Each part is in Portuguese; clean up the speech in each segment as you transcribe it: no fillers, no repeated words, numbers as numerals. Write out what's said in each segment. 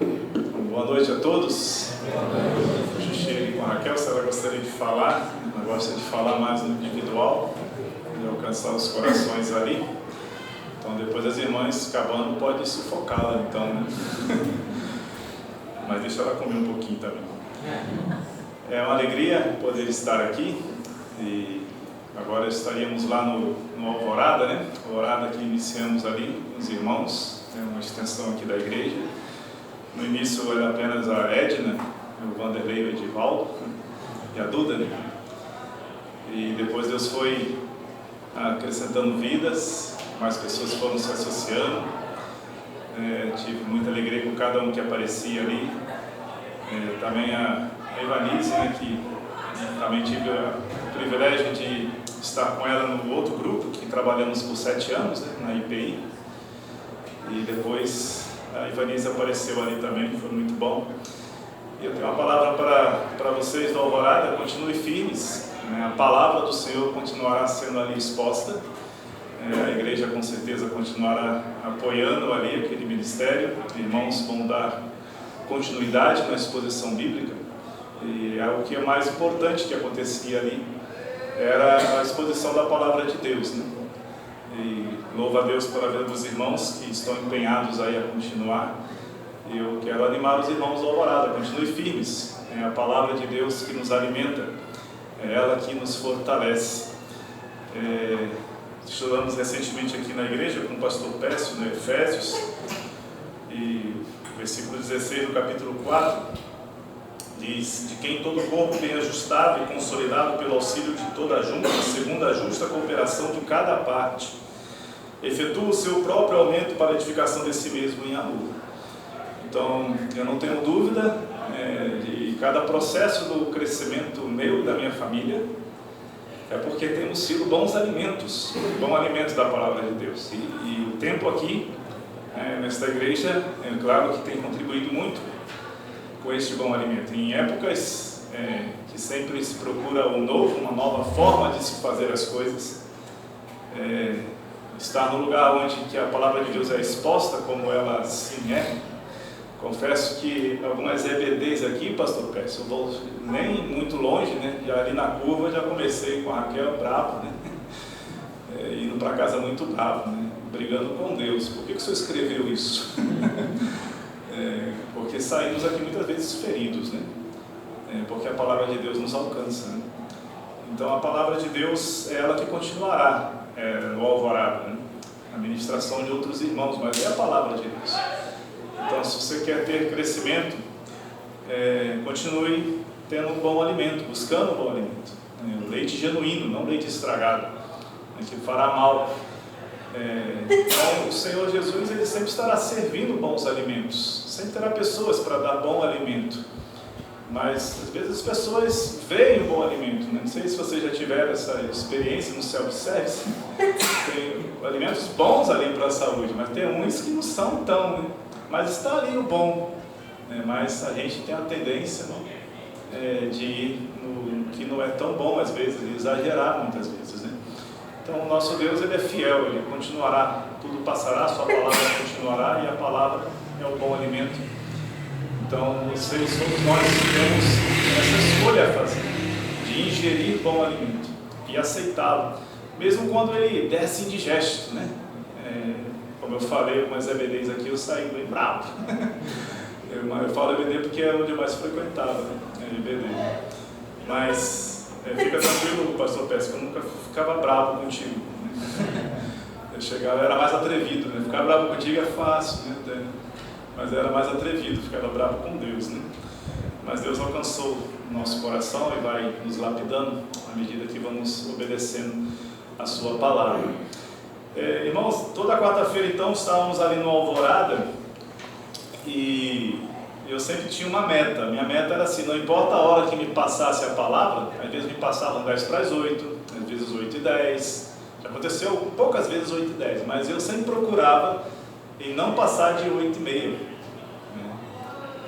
Boa noite a todos. Eu cheguei com a Raquel, se ela gostaria de falar, ela gosta de falar mais no individual, de alcançar os corações ali. Então depois as irmãs, acabando, pode sufocá-la, então, né? Mas deixa ela comer um pouquinho também. É uma alegria poder estar aqui e agora estaríamos lá no Alvorada, né? Alvorada que iniciamos ali com os irmãos, é uma extensão aqui da igreja. No início era apenas a Edna, o Vanderlei e o Edivaldo e a Duda, né? E depois Deus foi acrescentando vidas, mais pessoas foram se associando. Tive muita alegria com cada um que aparecia ali. Também a Ivanise, né, que também tive o privilégio de estar com ela no outro grupo, que trabalhamos por 7 anos, né, na IPI. E depois a Ivanise apareceu ali também, foi muito bom. E eu tenho uma palavra para vocês do Alvorada: continue firmes, né? A palavra do Senhor continuará sendo ali exposta. A igreja com certeza continuará apoiando ali aquele ministério. Irmãos vão dar continuidade na exposição bíblica. E o que é mais importante que acontecia ali era a exposição da palavra de Deus, né? E louvo a Deus pela vida dos irmãos que estão empenhados aí a continuar. Eu quero animar os irmãos do Alvorada: continue firmes. É a palavra de Deus que nos alimenta, é ela que nos fortalece. Estudamos recentemente aqui na igreja com o pastor Pécio, no Efésios, e versículo 16 do capítulo 4 diz: de quem todo o corpo bem ajustado e consolidado pelo auxílio de toda a junta, segundo a justa cooperação de cada parte, efetua o seu próprio aumento para a edificação de si mesmo em amor. Então, eu não tenho dúvida de cada processo do crescimento meu e da minha família é porque temos sido bons alimentos, bom alimento da palavra de Deus. E o tempo aqui, nesta igreja, é claro que tem contribuído muito com este bom alimento. Em épocas que sempre se procura o novo, uma nova forma de se fazer as coisas, estar no lugar onde que a palavra de Deus é exposta, como ela assim é. Confesso que algumas EBDs aqui, pastor Pécio, eu vou nem muito longe, né? Já ali na curva já comecei com a Raquel bravo, né? Indo para casa muito bravo, né? Brigando com Deus. Por que o senhor escreveu isso? Porque saímos aqui muitas vezes feridos, né? Porque a palavra de Deus nos alcança, né? Então a palavra de Deus é ela que continuará no Alvorada, né? A ministração de outros irmãos, mas é a palavra de Deus. Então, se você quer ter crescimento, continue tendo um bom alimento, buscando um bom alimento. Leite genuíno, não leite estragado, que fará mal. Então, o Senhor Jesus, ele sempre estará servindo bons alimentos, sempre terá pessoas para dar bom alimento. Mas, às vezes, as pessoas veem o bom alimento, né? Não sei se vocês já tiveram essa experiência no self-service. Tem alimentos bons ali para a saúde, mas tem uns que não são tão, né? Mas está ali o bom, né? Mas a gente tem a tendência, né, de ir no que não é tão bom às vezes, de exagerar muitas vezes, né? Então o nosso Deus, ele é fiel, ele continuará, tudo passará, a sua palavra continuará, e a palavra é o bom alimento. Então vocês, todos nós temos essa escolha a fazer, de ingerir bom alimento e aceitá-lo, mesmo quando ele desce indigesto, né? Como eu falei, algumas EBDs aqui, eu saí bem bravo. Eu falo EBD porque é onde eu mais frequentava, né? EBD. Mas fica tranquilo, pastor Pécio, que eu nunca ficava bravo contigo. Eu chegava, era mais atrevido, né? Ficar bravo contigo é fácil, né? Mas era mais atrevido, ficava bravo com Deus, né? Mas Deus alcançou o nosso coração e vai nos lapidando à medida que vamos obedecendo a sua palavra. Irmãos, toda quarta-feira então estávamos ali no Alvorada e eu sempre tinha uma meta. Minha meta era assim: não importa a hora que me passasse a palavra, às vezes me passavam 10 para as 8, às vezes 8 e 10, já aconteceu poucas vezes 8 e 10, mas eu sempre procurava em não passar de 8 e meia, né?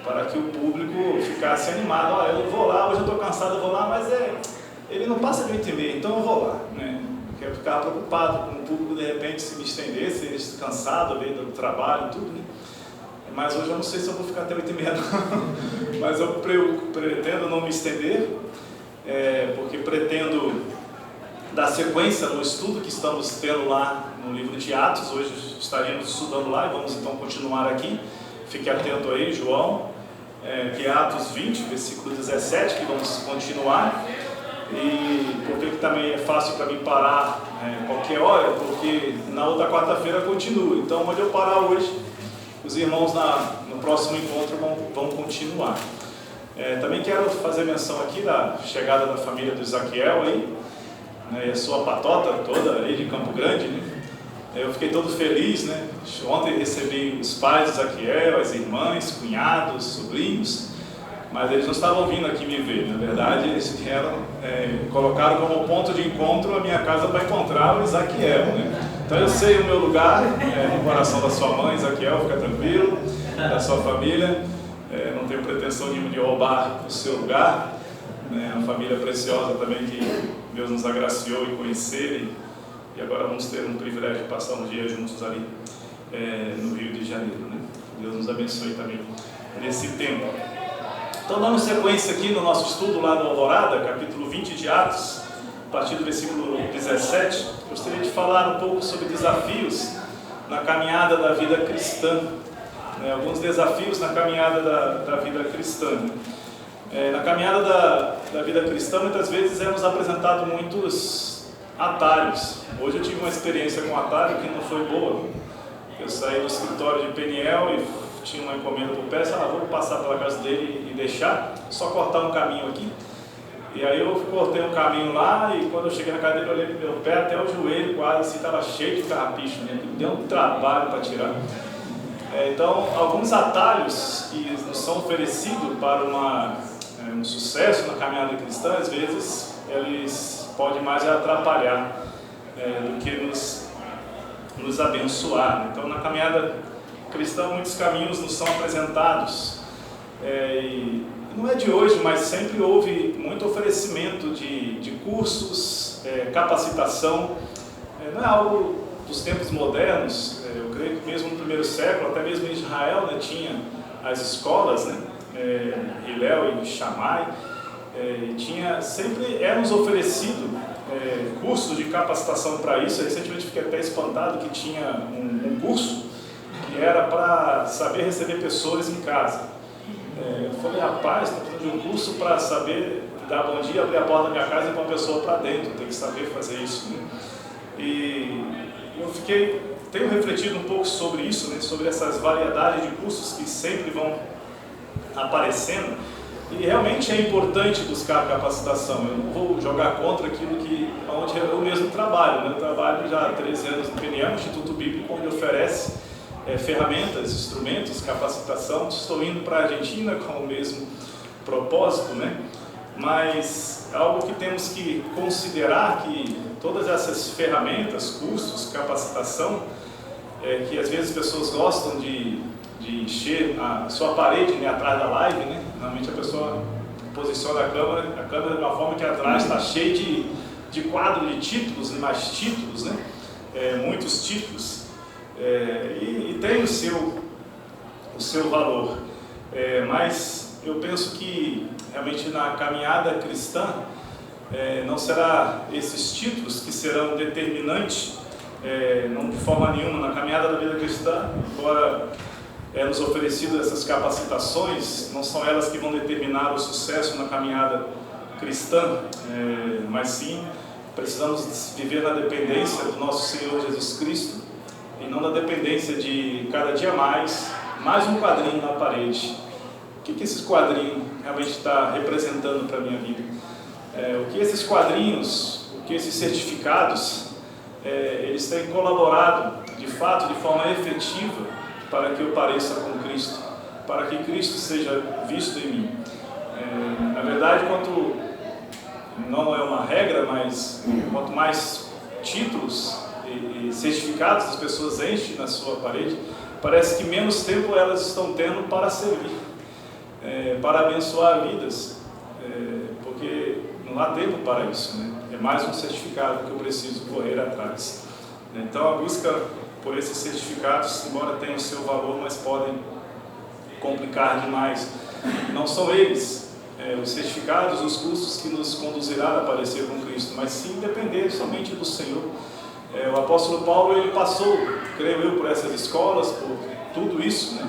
Para que o público ficasse animado. Olha, eu vou lá, hoje eu estou cansado, eu vou lá, mas ele não passa de 8 e meia, então eu vou lá, né? Porque eu ficava preocupado com o público de repente se me estendesse, eles cansados, veio do trabalho e tudo, né? mas hoje eu não sei se eu vou ficar até 8h30 não. Mas eu pretendo não me estender, porque pretendo dar sequência no estudo que estamos tendo lá no livro de Atos. Hoje estaremos estudando lá e vamos então continuar aqui. Fique atento aí, João, que é Atos 20, versículo 17, que vamos continuar. E porque também é fácil para mim parar qualquer hora, porque na outra quarta-feira continua. Então, onde eu parar hoje, os irmãos no próximo encontro vão continuar. Também quero fazer menção aqui da chegada da família do Isaquiel aí, né, e a sua patota toda aí de Campo Grande, né? Eu fiquei todo feliz, né? Ontem recebi os pais do Isaquiel, as irmãs, cunhados, sobrinhos, mas eles não estavam vindo aqui me ver. Na verdade, eles vieram, colocaram como ponto de encontro a minha casa para encontrar o Isaquiel, né? Então eu sei o meu lugar no coração da sua mãe, Isaquiel, fica tranquilo, da sua família. Não tenho pretensão nenhuma de roubar o seu lugar, né? Uma família preciosa também que Deus nos agraciou em conhecer, e agora vamos ter um privilégio de passar um dia juntos ali no Rio de Janeiro, né? Deus nos abençoe também nesse tempo. Então, dando sequência aqui no nosso estudo lá do Alvorada, capítulo 20 de Atos, a partir do versículo 17, gostaria de falar um pouco sobre desafios na caminhada da vida cristã, né? Alguns desafios na caminhada da vida cristã. Na caminhada da vida cristã, muitas vezes é nos apresentado muitos atalhos. Hoje eu tive uma experiência com atalho que não foi boa. Eu saí do escritório de Peniel e tinha uma encomenda por pé, vou passar pela casa dele e deixar, só cortar um caminho aqui. E aí eu cortei um caminho lá, e quando eu cheguei na casa dele, eu olhei pro meu pé até o joelho quase, assim, estava cheio de carrapicho, né? Deu um trabalho para tirar. Então, alguns atalhos que nos são oferecidos para um sucesso na caminhada cristã, às vezes, eles podem mais atrapalhar do que nos abençoar. Então, na caminhada cristã, muitos caminhos nos são apresentados. E não é de hoje, mas sempre houve muito oferecimento de cursos, capacitação. Não é algo dos tempos modernos. Eu creio que mesmo no primeiro século, até mesmo em Israel, né, tinha as escolas, né, Hillel e Shammai, sempre era nos oferecido cursos de capacitação para isso. Recentemente fiquei até espantado que tinha um curso que era para saber receber pessoas em casa. Eu falei, rapaz, está precisando de um curso para saber dar bom dia, abrir a porta da minha casa e ir para uma pessoa para dentro, tem que saber fazer isso, né? E eu tenho refletido um pouco sobre isso, né? Sobre essas variedades de cursos que sempre vão aparecendo, e realmente é importante buscar capacitação. Eu não vou jogar contra aquilo onde eu mesmo trabalho, né? Eu trabalho já há 13 anos no PNL, Instituto Bíblico, onde oferece ferramentas, instrumentos, capacitação. Estou indo para a Argentina com o mesmo propósito, né? Mas algo que temos que considerar, que todas essas ferramentas, cursos, capacitação, que às vezes as pessoas gostam de encher a sua parede, né, atrás da live, né? Normalmente a pessoa posiciona a câmera de uma forma que atrás está cheio de quadro de títulos, mais títulos, né? Muitos títulos. E tem o seu valor, mas eu penso que realmente na caminhada cristã não será esses títulos que serão determinantes, não de forma nenhuma. Na caminhada da vida cristã, embora nos oferecido essas capacitações, não são elas que vão determinar o sucesso na caminhada cristã, mas sim precisamos viver na dependência do nosso Senhor Jesus Cristo, e não na dependência de cada dia mais um quadrinho na parede. O que esses quadrinhos realmente está representando para a minha vida? O que esses quadrinhos, o que esses certificados, eles têm colaborado de fato, de forma efetiva, para que eu pareça com Cristo, para que Cristo seja visto em mim. Na verdade, não é uma regra, mas quanto mais títulos e certificados as pessoas enchem na sua parede, parece que menos tempo elas estão tendo para servir, para abençoar vidas, porque não há tempo para isso, né? É mais um certificado que eu preciso correr atrás. Então a busca por esses certificados, embora tenham o seu valor, mas podem complicar demais. Não são eles os certificados, os cursos que nos conduzirá a parecer com Cristo, mas sim depender somente do Senhor. O apóstolo Paulo, ele passou, creio eu, por essas escolas, por tudo isso, né?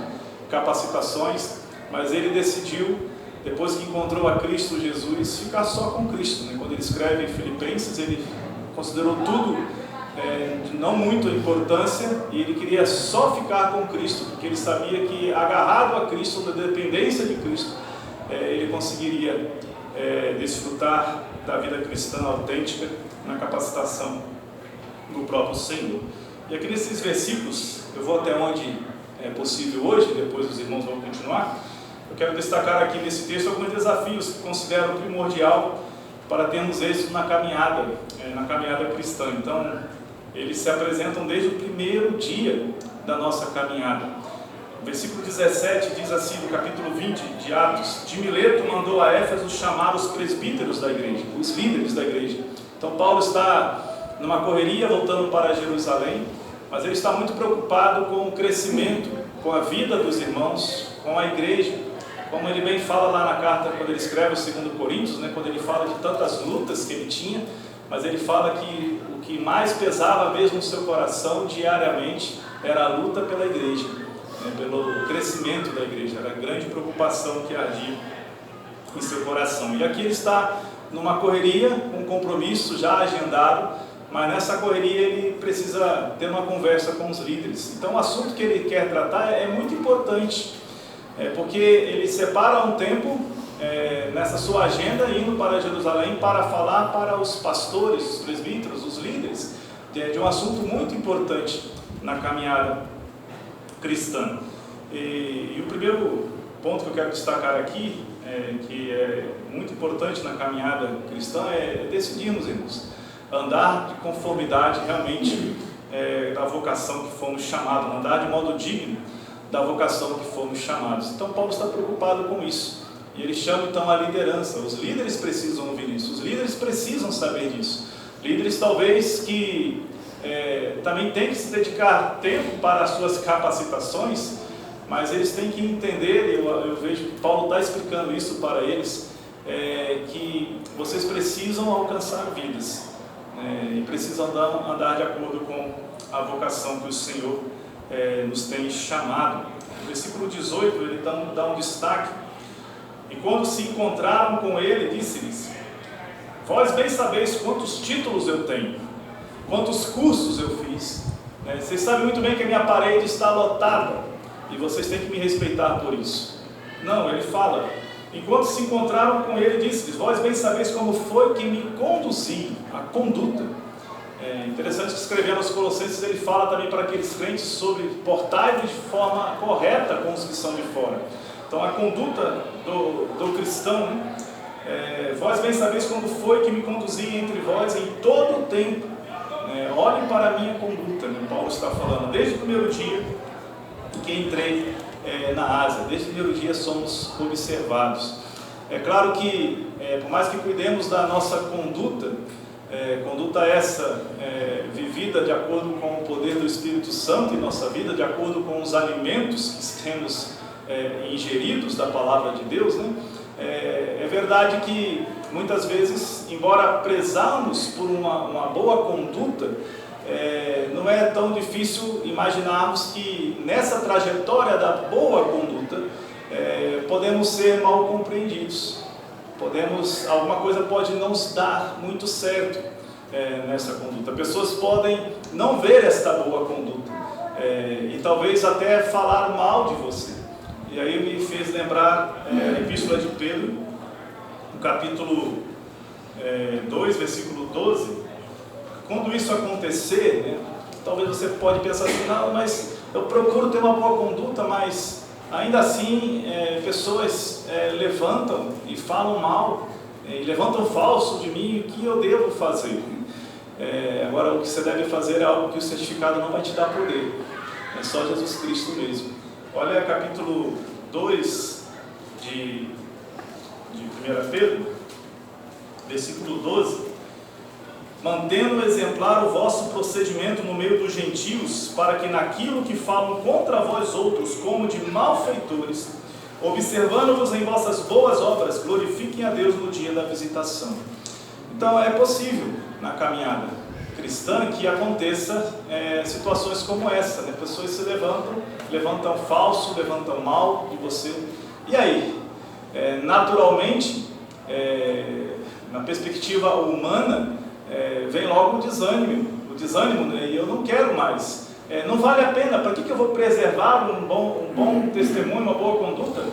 Capacitações, mas ele decidiu, depois que encontrou a Cristo Jesus, ficar só com Cristo, né? Quando ele escreve em Filipenses, ele considerou tudo de não muita importância, e ele queria só ficar com Cristo, porque ele sabia que, agarrado a Cristo, da dependência de Cristo, ele conseguiria desfrutar da vida cristã autêntica na capacitação do próprio Senhor. E aqui nesses versículos, eu vou até onde é possível hoje, depois os irmãos vão continuar. Eu quero destacar aqui nesse texto alguns desafios que considero primordial para termos êxito na caminhada cristã. Então, eles se apresentam desde o primeiro dia da nossa caminhada. O versículo 17 diz assim, no capítulo 20 de Atos: de Mileto mandou a Éfeso chamar os presbíteros da igreja, os líderes da igreja. Então Paulo está numa correria voltando para Jerusalém, mas ele está muito preocupado com o crescimento, com a vida dos irmãos, com a igreja. Como ele bem fala lá na carta, quando ele escreve o 2 Coríntios, né, quando ele fala de tantas lutas que ele tinha, mas ele fala que o que mais pesava mesmo no seu coração diariamente era a luta pela igreja, né, pelo crescimento da igreja. Era a grande preocupação que ardia em seu coração. E aqui ele está numa correria, um compromisso já agendado, mas nessa correria ele precisa ter uma conversa com os líderes. Então o assunto que ele quer tratar é muito importante, porque ele separa um tempo nessa sua agenda, indo para Jerusalém para falar para os pastores, os presbíteros, os líderes, de um assunto muito importante na caminhada cristã. E o primeiro ponto que eu quero destacar aqui, que é muito importante na caminhada cristã, é decidirmos, irmãos, andar de conformidade realmente da vocação que fomos chamados, andar de modo digno da vocação que fomos chamados. Então Paulo está preocupado com isso, e ele chama então a liderança. Os líderes precisam ouvir isso, os líderes precisam saber disso. Líderes talvez que também têm que se dedicar tempo para as suas capacitações, mas eles têm que entender, eu vejo que Paulo está explicando isso para eles, que vocês precisam alcançar vidas, e precisam andar de acordo com a vocação que o Senhor nos tem chamado. No versículo 18 ele dá um destaque: e quando se encontraram com ele, disse-lhes: vós bem sabeis quantos títulos eu tenho, quantos cursos eu fiz, vocês sabem muito bem que a minha parede está lotada, e vocês têm que me respeitar por isso. Não, ele fala: enquanto se encontraram com ele, disse-lhes: vós bem sabeis como foi que me conduzi, a conduta. Interessante que escrevendo aos Colossenses, ele fala também para aqueles crentes sobre portai-vos de forma correta com os que são de fora. Então a conduta do cristão, vós bem sabeis como foi que me conduzi entre vós em todo o tempo. Olhem para a minha conduta, Paulo está falando, desde o primeiro dia que entrei na Ásia, desde o primeiro dia somos observados. É claro que, por mais que cuidemos da nossa conduta, conduta essa vivida de acordo com o poder do Espírito Santo em nossa vida, de acordo com os alimentos que temos ingeridos da palavra de Deus, né? É verdade que muitas vezes, embora prezamos por uma boa conduta, não é tão difícil imaginarmos que nessa trajetória da boa conduta podemos ser mal compreendidos. Alguma coisa pode não se dar muito certo nessa conduta. Pessoas podem não ver esta boa conduta e talvez até falar mal de você. E aí me fez lembrar a Epístola de Pedro, no capítulo 2, versículo 12. Quando isso acontecer, talvez você pode pensar assim: não, mas eu procuro ter uma boa conduta, mas ainda assim pessoas levantam e falam mal, e levantam falso de mim. O que eu devo fazer? Agora, o que você deve fazer é algo que o certificado não vai te dar poder, é só Jesus Cristo mesmo. Olha capítulo 2 de 1 Pedro, versículo 12. mantendo exemplar o vosso procedimento no meio dos gentios, para que naquilo que falam contra vós outros, como de malfeitores, observando-vos em vossas boas obras, glorifiquem a Deus no dia da visitação. Então é possível na caminhada cristã que aconteça situações como essa, né? Pessoas se levantam falso, levantam mal de você. E aí? Naturalmente, na perspectiva humana, vem logo o desânimo, né? E eu não quero mais. Não vale a pena. Para que eu vou preservar um bom testemunho, uma boa conduta?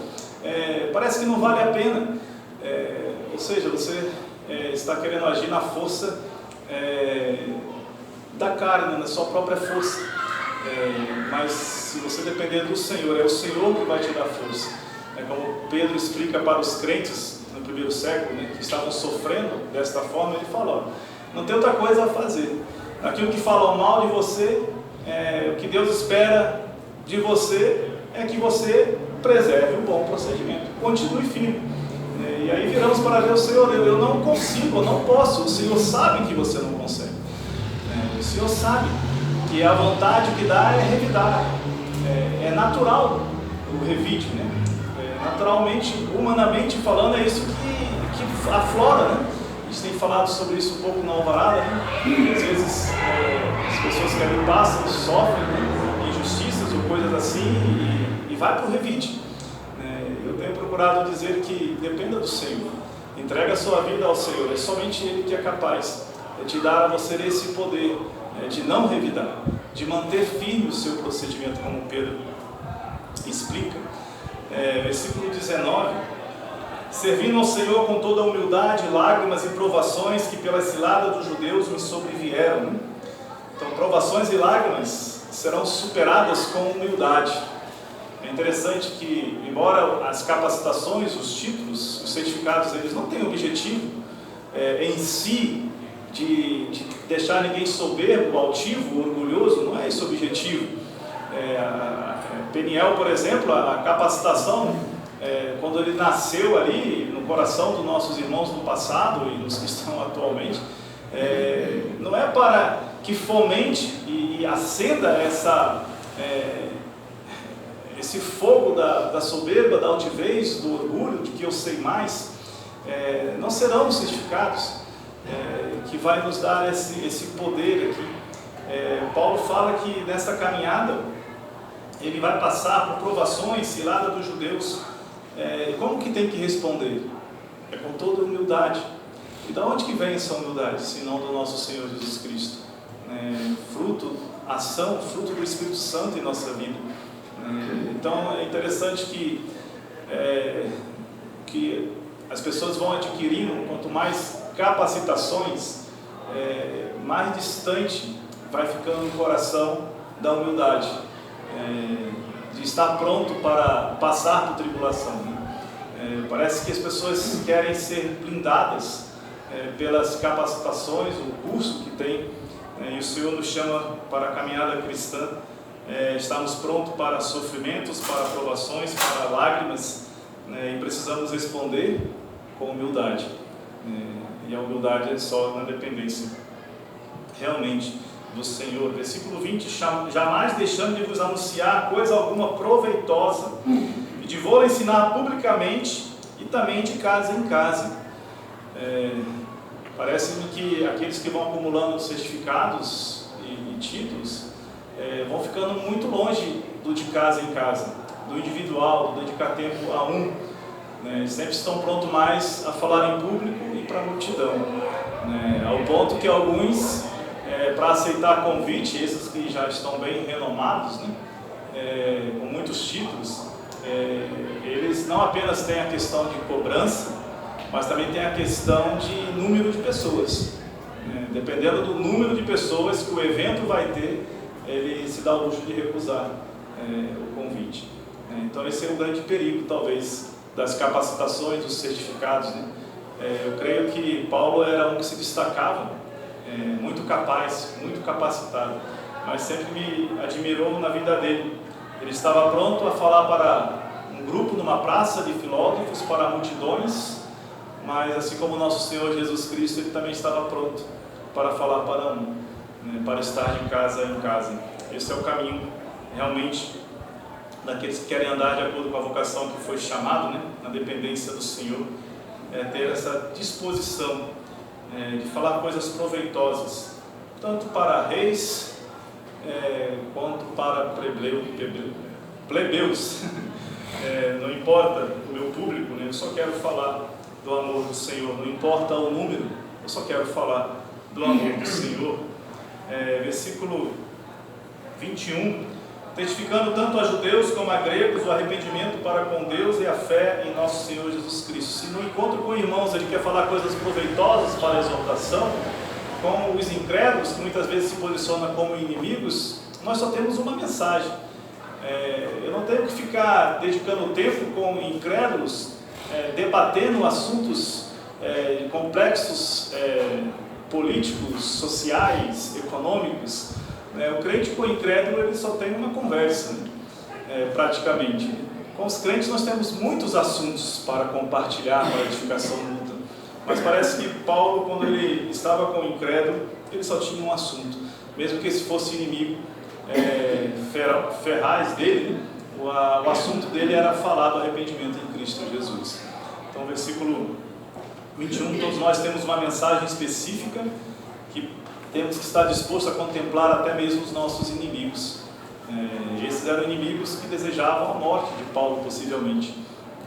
Parece que não vale a pena. Ou seja, você está querendo agir na força da carne, na sua própria força. Mas se você depender do Senhor, é o Senhor que vai te dar força. Como Pedro explica para os crentes no primeiro século, né, que estavam sofrendo desta forma, ele fala: não tem outra coisa a fazer. Aquilo que falam mal de você, o que Deus espera de você é que você preserve o bom procedimento, continue firme. E aí viramos para ver o Senhor: eu não consigo, eu não posso. O Senhor sabe que você não consegue. O Senhor sabe que a vontade que dá é revidar. É natural o revide, né? Naturalmente, humanamente falando, é isso que aflora, né? A gente tem falado sobre isso um pouco na Alvarada, né? Às vezes as pessoas querem passam, sofrem, né, injustiças ou coisas assim e vai para o revide. Eu tenho procurado dizer que dependa do Senhor, entrega a sua vida ao Senhor, é somente Ele que é capaz de dar a você esse poder de não revidar, de manter firme o seu procedimento, como Pedro explica. Versículo 19: servindo ao Senhor com toda a humildade, lágrimas e provações que pela cilada dos judeus me sobrevieram. Então, provações e lágrimas serão superadas com humildade. É interessante que, embora as capacitações, os títulos, os certificados, eles não têm objetivo em si de deixar ninguém soberbo, altivo, orgulhoso, não é esse o objetivo. Peniel, por exemplo, a capacitação, quando ele nasceu ali no coração dos nossos irmãos do passado e dos que estão atualmente, não é para que fomente e acenda esse fogo da soberba, da altivez, do orgulho, de que eu sei mais. Não serão os certificados que vai nos dar esse poder aqui. Paulo fala que nessa caminhada ele vai passar por provações, cilada dos judeus. Como que tem que responder? Com toda humildade. E da onde que vem essa humildade, senão do nosso Senhor Jesus Cristo? Fruto do Espírito Santo em nossa vida. Então é interessante que as pessoas vão adquirindo, quanto mais capacitações, mais distante vai ficando o coração da humildade, de estar pronto para passar por tribulação. Parece que as pessoas querem ser blindadas pelas capacitações, o curso que tem, e o Senhor nos chama para a caminhada cristã. Estamos prontos para sofrimentos, para provações, para lágrimas, e precisamos responder com humildade. E a humildade é só na dependência realmente do Senhor. Versículo 20: jamais deixando de vos anunciar coisa alguma proveitosa, e de vou ensinar publicamente e também de casa em casa. Parece-me que aqueles que vão acumulando certificados e títulos vão ficando muito longe do de casa em casa, do individual, do dedicar tempo a um. Sempre estão prontos mais a falar em público e para a multidão, ao ponto que alguns, para aceitar convite, esses que já estão bem renomados, com muitos títulos, eles não apenas têm a questão de cobrança, mas também tem a questão de número de pessoas. Dependendo do número de pessoas que o evento vai ter, ele se dá o luxo de recusar o convite. Então esse é o grande perigo, talvez, das capacitações, dos certificados. Eu creio que Paulo era um que se destacava, muito capaz, muito capacitado, mas sempre me admirou na vida dele. Ele estava pronto a falar para um grupo numa praça de filósofos, para multidões, mas assim como nosso Senhor Jesus Cristo, ele também estava pronto para falar para um, né, para estar de casa em casa. Esse é o caminho realmente daqueles que querem andar de acordo com a vocação que foi chamado, né, na dependência do Senhor, ter essa disposição de falar coisas proveitosas, tanto para reis quanto para plebeus. Não importa o meu público, né, eu só quero falar do amor do Senhor, não importa o número, eu só quero falar do amor do Senhor. Versículo 21, testificando tanto a judeus como a gregos o arrependimento para com Deus e a fé em nosso Senhor Jesus Cristo. Se no encontro com irmãos ele quer falar coisas proveitosas para a exortação, com os incrédulos, que muitas vezes se posicionam como inimigos, nós só temos uma mensagem. Eu não tenho que ficar dedicando tempo com incrédulos, debatendo assuntos complexos, políticos, sociais, econômicos. O crente com o incrédulo ele só tem uma conversa, praticamente. Com os crentes nós temos muitos assuntos para compartilhar, para edificação mútua. Mas parece que Paulo, quando ele estava com o incrédulo, ele só tinha um assunto. Mesmo que esse fosse inimigo ferraz dele, o assunto dele era falar do arrependimento em Cristo Jesus. Então, versículo 21, todos nós temos uma mensagem específica que temos que estar disposto a contemplar até mesmo os nossos inimigos. Esses eram inimigos que desejavam a morte de Paulo, possivelmente,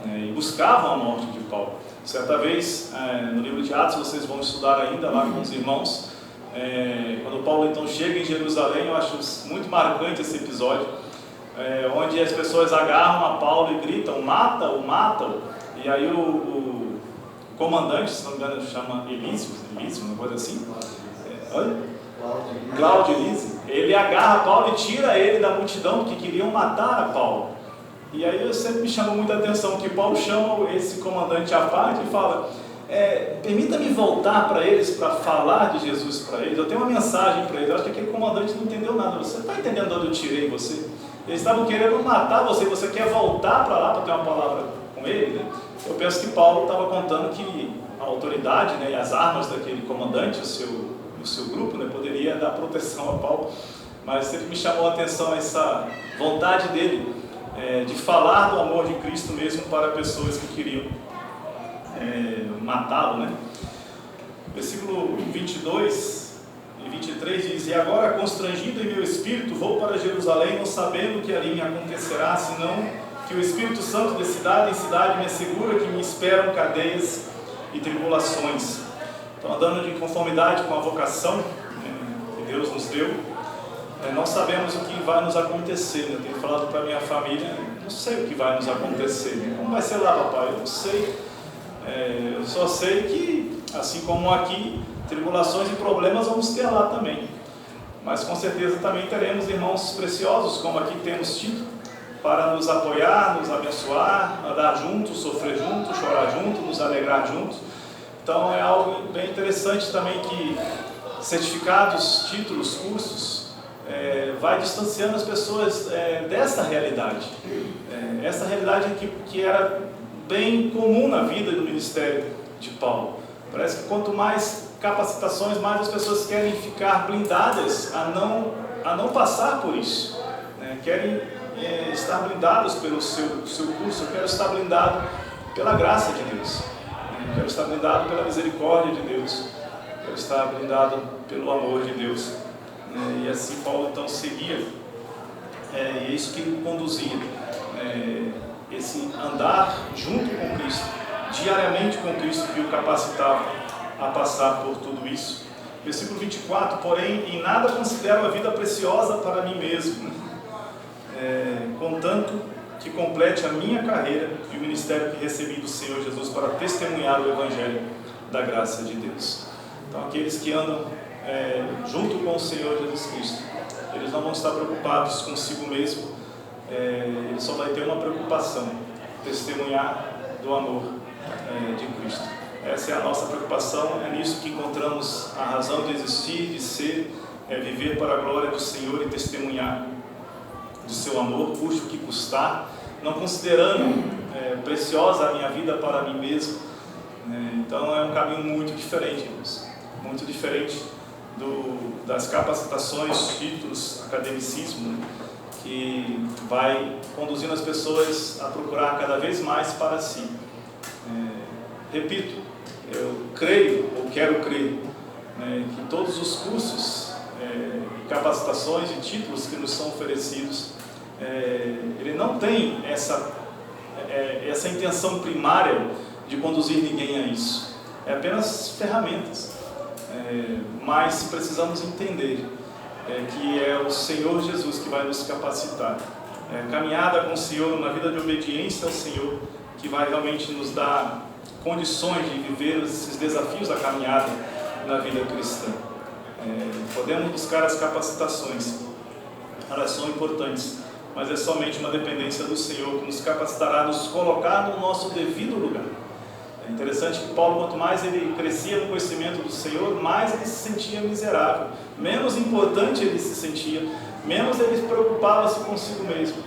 e buscavam a morte de Paulo. Certa vez, no livro de Atos, vocês vão estudar ainda lá com os irmãos, quando Paulo então chega em Jerusalém, eu acho muito marcante esse episódio, onde as pessoas agarram a Paulo e gritam, mata-o, e aí o comandante, se não me engano, chama Elísio, uma coisa assim, Cláudio Elísio, ele agarra Paulo e tira ele da multidão, porque queriam matar a Paulo. E aí eu sempre me chama muita atenção que Paulo chama esse comandante à parte e fala, permita-me voltar para eles, para falar de Jesus para eles, eu tenho uma mensagem para eles. Eu acho que aquele comandante não entendeu nada. Você está entendendo onde eu tirei você? Eles estavam querendo matar você, você quer voltar para lá para ter uma palavra com ele, né? Eu penso que Paulo estava contando que a autoridade, né, e as armas daquele comandante, o seu grupo, né, poderia dar proteção a Paulo, mas sempre me chamou a atenção essa vontade dele de falar do amor de Cristo mesmo para pessoas que queriam matá-lo, né? Versículo 22 e 23 diz, e agora constrangido em meu espírito vou para Jerusalém, não sabendo que ali me acontecerá, senão que o Espírito Santo de cidade em cidade me assegura que me esperam cadeias e tribulações. Então, andando de conformidade com a vocação que Deus nos deu, não sabemos o que vai nos acontecer. Eu tenho falado para a minha família, não sei o que vai nos acontecer. Como vai ser lá, papai? Eu não sei. Eu só sei que, assim como aqui, tribulações e problemas vamos ter lá também. Mas com certeza também teremos irmãos preciosos, como aqui temos tido, para nos apoiar, nos abençoar, andar juntos, sofrer juntos, chorar juntos, nos alegrar juntos. Então é algo bem interessante também que certificados, títulos, cursos, vai distanciando as pessoas dessa realidade. Essa realidade que era bem comum na vida do ministério de Paulo. Parece que quanto mais capacitações, mais as pessoas querem ficar blindadas a não passar por isso. Querem estar blindados pelo seu curso. Eu quero estar blindado pela graça de Deus. Eu quero estar blindado pela misericórdia de Deus. Eu quero estar blindado pelo amor de Deus. E assim Paulo então seguia. E é isso que o conduzia. Esse andar junto com Cristo, diariamente com Cristo, que o capacitava a passar por tudo isso. Versículo 24, porém, em nada considero a vida preciosa para mim mesmo, contanto que complete a minha carreira e o ministério que recebi do Senhor Jesus para testemunhar o Evangelho da graça de Deus. Então, aqueles que andam junto com o Senhor Jesus Cristo, eles não vão estar preocupados consigo mesmo, ele só vai ter uma preocupação: testemunhar do amor de Cristo. Essa é a nossa preocupação, é nisso que encontramos a razão de existir, de ser, viver para a glória do Senhor e testemunhar do seu amor, custe o que custar, não considerando preciosa a minha vida para mim mesmo. Então é um caminho muito diferente, irmãos, muito diferente das capacitações, títulos, academicismo, né, que vai conduzindo as pessoas a procurar cada vez mais para si. Repito, eu creio, ou quero crer, né, que todos os cursos, capacitações e títulos que nos são oferecidos, ele não tem essa intenção primária de conduzir ninguém a isso. É apenas ferramentas. Mas precisamos entender que é o Senhor Jesus que vai nos capacitar. Caminhada com o Senhor, uma vida de obediência ao Senhor, que vai realmente nos dar condições de viver esses desafios da caminhada na vida cristã. Podemos buscar as capacitações, elas são importantes, mas é somente uma dependência do Senhor que nos capacitará a nos colocar no nosso devido lugar. É interessante que Paulo, quanto mais ele crescia no conhecimento do Senhor, mais ele se sentia miserável, menos importante ele se sentia, menos ele preocupava-se consigo mesmo.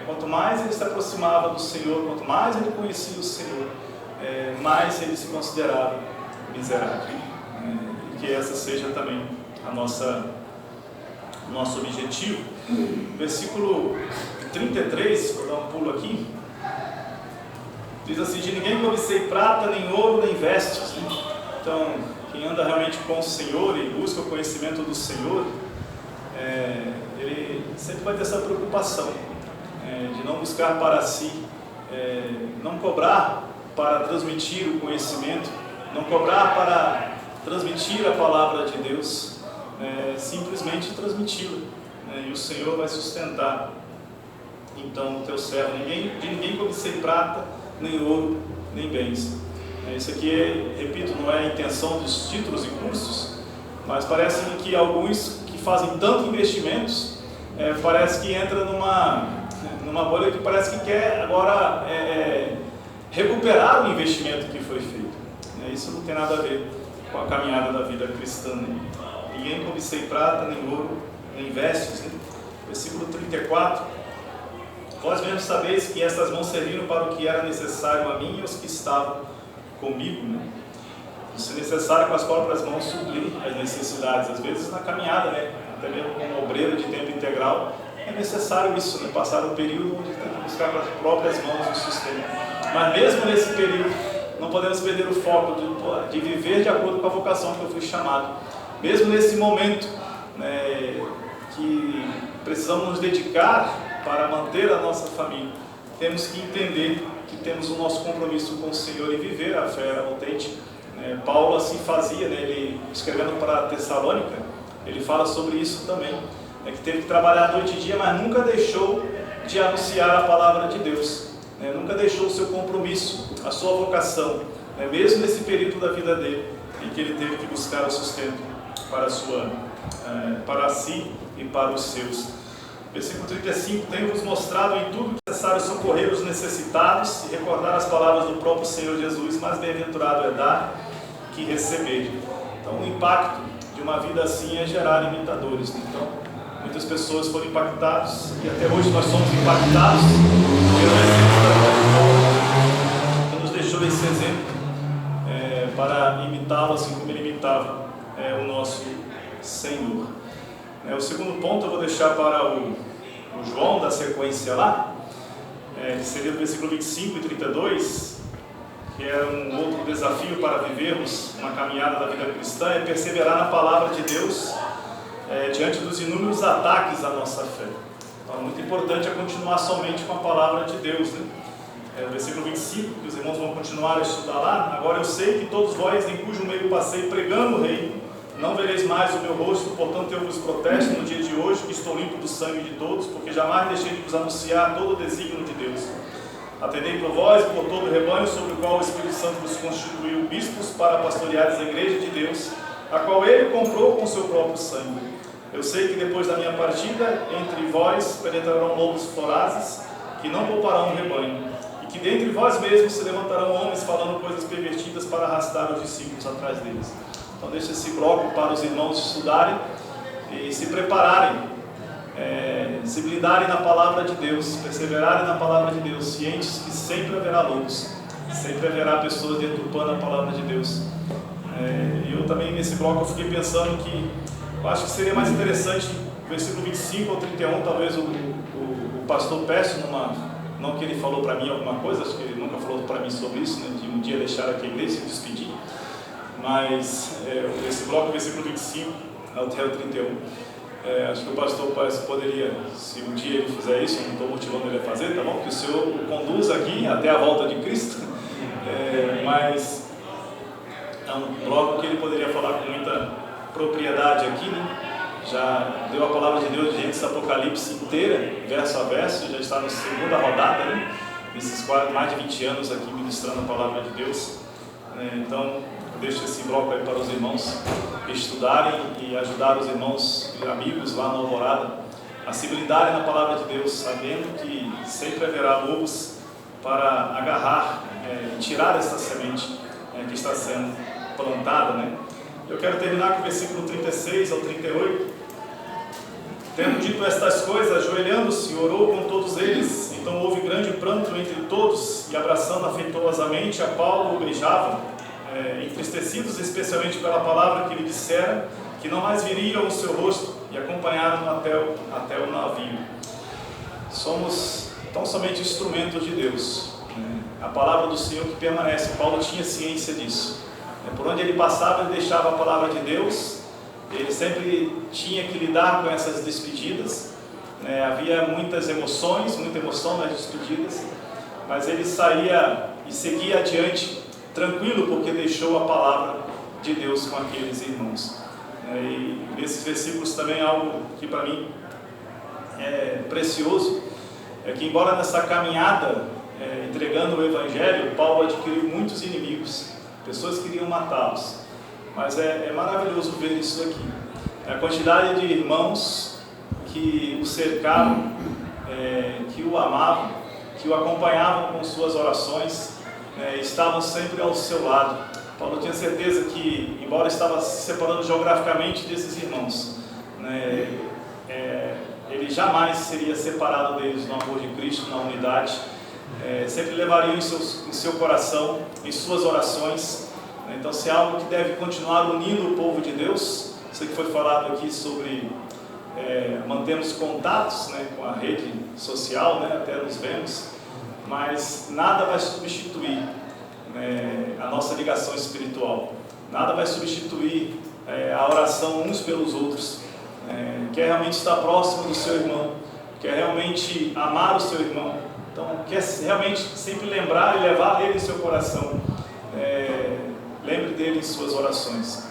Quanto mais ele se aproximava do Senhor, quanto mais ele conhecia o Senhor, mais ele se considerava miserável. E que essa seja também o nosso objetivo. Versículo 33, vou dar um pulo aqui. Diz assim: de ninguém cobicei prata, nem ouro, nem vestes. Então, quem anda realmente com o Senhor e busca o conhecimento do Senhor, ele sempre vai ter essa preocupação de não buscar para si, não cobrar para transmitir o conhecimento, não cobrar para transmitir a palavra de Deus, simplesmente transmiti-la, e o Senhor vai sustentar então o teu servo. De ninguém cobicei prata, nem ouro, nem bens. Isso aqui, repito, não é a intenção dos títulos e cursos, mas parece que alguns que fazem tanto investimentos, parece que entra numa bolha que parece que quer agora recuperar o investimento que foi feito. Isso não tem nada a ver com a caminhada da vida cristã. Ninguém cobicei prata, nem ouro, nem vestes. Versículo 34. Vós mesmos sabeis que estas mãos serviram para o que era necessário a mim e aos que estavam comigo. Se necessário, com as próprias mãos suprir as necessidades. Às vezes na caminhada, até mesmo como obreiro de tempo integral, é necessário isso, passar um período onde tem que buscar com as próprias mãos o sustento. Mas mesmo nesse período, não podemos perder o foco de viver de acordo com a vocação que eu fui chamado. Mesmo nesse momento, que precisamos nos dedicar para manter a nossa família, temos que entender que temos o nosso compromisso com o Senhor e viver a fé autêntica. Paulo assim fazia, ele escrevendo para Tessalônica, ele fala sobre isso também, que teve que trabalhar noite e dia, mas nunca deixou de anunciar a palavra de Deus, nunca deixou o seu compromisso, a sua vocação, mesmo nesse período da vida dele, em que ele teve que buscar o sustento para si e para os seus. Versículo 35, tenho-vos mostrado em tudo que é necessário socorrer os necessitados e recordar as palavras do próprio Senhor Jesus, mas bem-aventurado é dar que receber. Então, o impacto de uma vida assim é gerar imitadores. Então, muitas pessoas foram impactadas e até hoje nós somos impactados pelo exemplo da Paulo, que nos deixou esse exemplo para imitá-lo assim como ele imitava o nosso Senhor. O segundo ponto eu vou deixar para o João, da sequência lá, que seria do versículo 25 e 32, que é um outro desafio para vivermos uma caminhada da vida cristã, é perseverar na palavra de Deus diante dos inúmeros ataques à nossa fé. Então, muito importante é continuar somente com a palavra de Deus. O versículo 25, que os irmãos vão continuar a estudar lá: agora eu sei que todos vós, em cujo meio passei pregando o reino, não vereis mais o meu rosto, portanto eu vos protesto no dia de hoje, que estou limpo do sangue de todos, porque jamais deixei de vos anunciar todo o desígnio de Deus. Atendei por vós e por todo o rebanho, sobre o qual o Espírito Santo vos constituiu bispos para pastoreares a igreja de Deus, a qual ele comprou com seu próprio sangue. Eu sei que depois da minha partida, entre vós penetrarão lobos vorazes, que não pouparão o rebanho, e que dentre vós mesmos se levantarão homens falando coisas pervertidas para arrastar os discípulos atrás deles. Então deixa esse bloco para os irmãos estudarem e se prepararem, se blindarem na palavra de Deus, perseverarem na palavra de Deus, cientes que sempre haverá lobos, sempre haverá pessoas deturpando a palavra de Deus. E eu também, nesse bloco, eu fiquei pensando que eu acho que seria mais interessante, versículo 25 ao 31, talvez o pastor Pécio, não que ele falou para mim alguma coisa, acho que ele nunca falou para mim sobre isso, né, de um dia deixar aqui a igreja e se despedir, mas esse bloco, versículo 25 até o 31, acho que o pastor Pécio poderia, se um dia ele fizer isso, eu não estou motivando ele a fazer, tá bom? Que o Senhor o conduza aqui até a volta de Cristo, mas é um bloco que ele poderia falar com muita propriedade aqui, né? Já deu a palavra de Deus de Gênesis Apocalipse inteira, verso a verso, já está na segunda rodada, né? Nesses mais de 20 anos aqui ministrando a palavra de Deus. Então, eu deixo esse bloco aí para os irmãos estudarem e ajudar os irmãos e amigos lá na Alvorada a se blindarem na palavra de Deus, sabendo que sempre haverá lobos para agarrar e tirar essa semente que está sendo plantada, né? Eu quero terminar com o versículo 36 ao 38. Tendo dito estas coisas, ajoelhando-se, orou com todos eles. Então houve grande pranto entre todos, e abraçando afetuosamente a Paulo, o beijavam, entristecidos especialmente pela palavra que lhe dissera, que não mais viriam o seu rosto, e acompanharam até o navio. Somos tão somente instrumentos de Deus, né? A palavra do Senhor que permanece. Paulo tinha ciência disso. Por onde ele passava, ele deixava a palavra de Deus. Ele sempre tinha que lidar com essas despedidas, né? Havia muitas emoções, muita emoção nas despedidas, mas ele saía e seguia adiante tranquilo, porque deixou a palavra de Deus com aqueles irmãos. E nesses versículos também algo que para mim é precioso, é que embora nessa caminhada entregando o Evangelho, Paulo adquiriu muitos inimigos, pessoas que queriam matá-los. Mas é maravilhoso ver isso aqui. A quantidade de irmãos que o cercavam, que o amavam, que o acompanhavam com suas orações, estavam sempre ao seu lado. Paulo tinha certeza que, embora estava se separando geograficamente desses irmãos, ele jamais seria separado deles no amor de Cristo, na unidade. Sempre levariam em seu coração, em suas orações. Então, se é algo que deve continuar unindo o povo de Deus, sei que foi falado aqui sobre mantermos contatos, né, com a rede social, né, até nos vemos, mas nada vai substituir a nossa ligação espiritual, nada vai substituir a oração uns pelos outros, quer realmente estar próximo do seu irmão, quer realmente amar o seu irmão, então quer realmente sempre lembrar e levar ele em seu coração. Lembre dele em suas orações.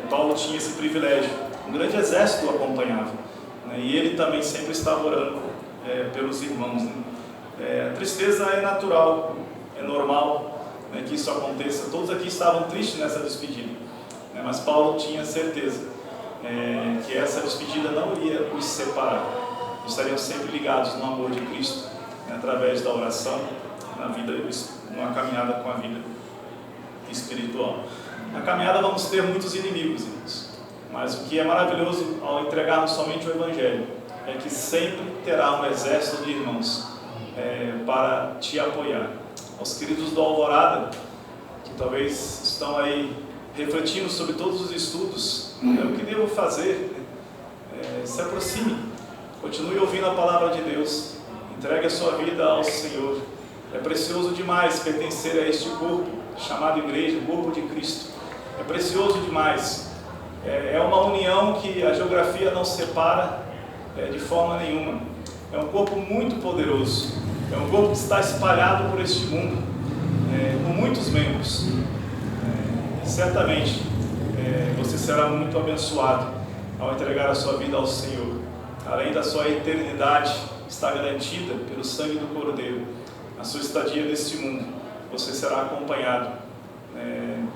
Paulo tinha esse privilégio. Um grande exército o acompanhava. E ele também sempre estava orando pelos irmãos. A tristeza é natural, é normal que isso aconteça. Todos aqui estavam tristes nessa despedida. Mas Paulo tinha certeza que essa despedida não iria os separar. Estariam sempre ligados no amor de Cristo, através da oração, na vida, numa caminhada com a vida espiritual. Na caminhada vamos ter muitos inimigos, irmãos, mas o que é maravilhoso ao entregarmos somente o Evangelho é que sempre terá um exército de irmãos para te apoiar. Aos queridos do Alvorada, que talvez estão aí refletindo sobre todos os estudos, o que devo fazer? Se aproxime, continue ouvindo a palavra de Deus, entregue a sua vida ao Senhor. É precioso demais pertencer a este corpo chamado igreja, o corpo de Cristo. É precioso demais. É uma união que a geografia não separa de forma nenhuma. É um corpo muito poderoso. É um corpo que está espalhado por este mundo, com muitos membros. Certamente você será muito abençoado ao entregar a sua vida ao Senhor. Além da sua eternidade está garantida pelo sangue do Cordeiro, a sua estadia neste mundo, você será acompanhado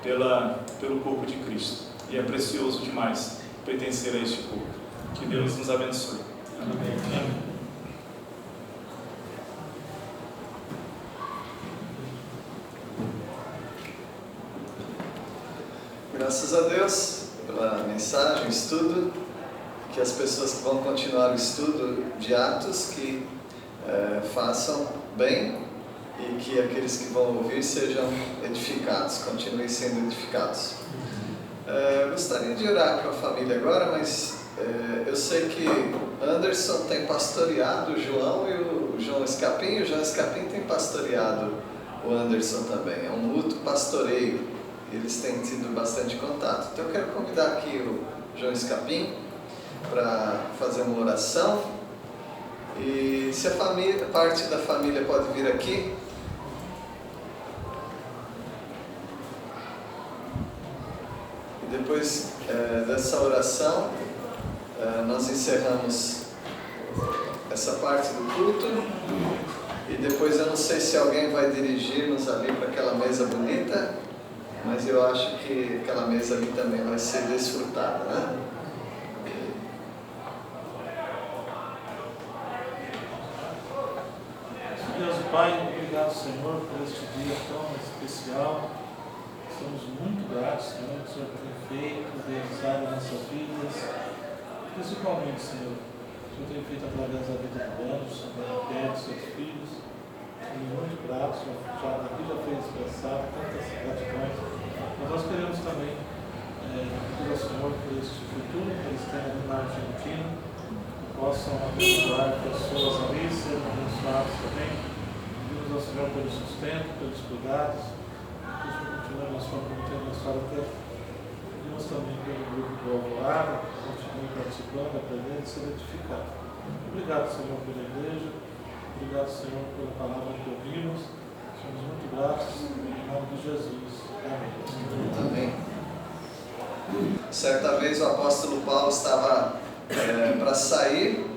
pelo corpo de Cristo. E é precioso demais pertencer a este corpo. Que Deus nos abençoe. Amém. Graças a Deus pela mensagem, estudo, que as pessoas que vão continuar o estudo de Atos, que façam bem e que aqueles que vão ouvir sejam edificados, continuem sendo edificados. Gostaria de orar com a família agora, mas eu sei que Anderson tem pastoreado o João e o João Escapim. O João Escapim tem pastoreado o Anderson também. É um mútuo pastoreio. Eles têm tido bastante contato. Então eu quero convidar aqui o João Escapim para fazer uma oração. E se a família, parte da família pode vir aqui. E depois dessa oração, nós encerramos essa parte do culto. E depois eu não sei se alguém vai dirigir-nos ali para aquela mesa bonita, mas eu acho que aquela mesa ali também vai ser desfrutada, né? Deus Pai, obrigado, Senhor, por este dia tão especial. Estamos muito gratos, Senhor, que o Senhor tem feito, realizado nas nossas vidas. Principalmente, Senhor, o Senhor tem feito através da vida do Anderson, da Pedro, dos seus filhos. Estamos muito gratos, aqui já foi expressado tantas gratidões. Mas nós queremos também pedir ao Senhor por este futuro que eles têm ali na Argentina, que possam abençoar pessoas ali, serem abençoados também. Pedimos ao Senhor pelo sustento, pelos cuidados. Continuamos comprometendo a história até. Pedimos também pelo grupo do Alvorada, que continue participando, aprendendo e sendo edificado. Obrigado, Senhor, pela igreja. Obrigado, Senhor, pela palavra que ouvimos. Somos muito gratos. Em nome de Jesus. Amém. Amém. Certa vez o apóstolo Paulo estava para sair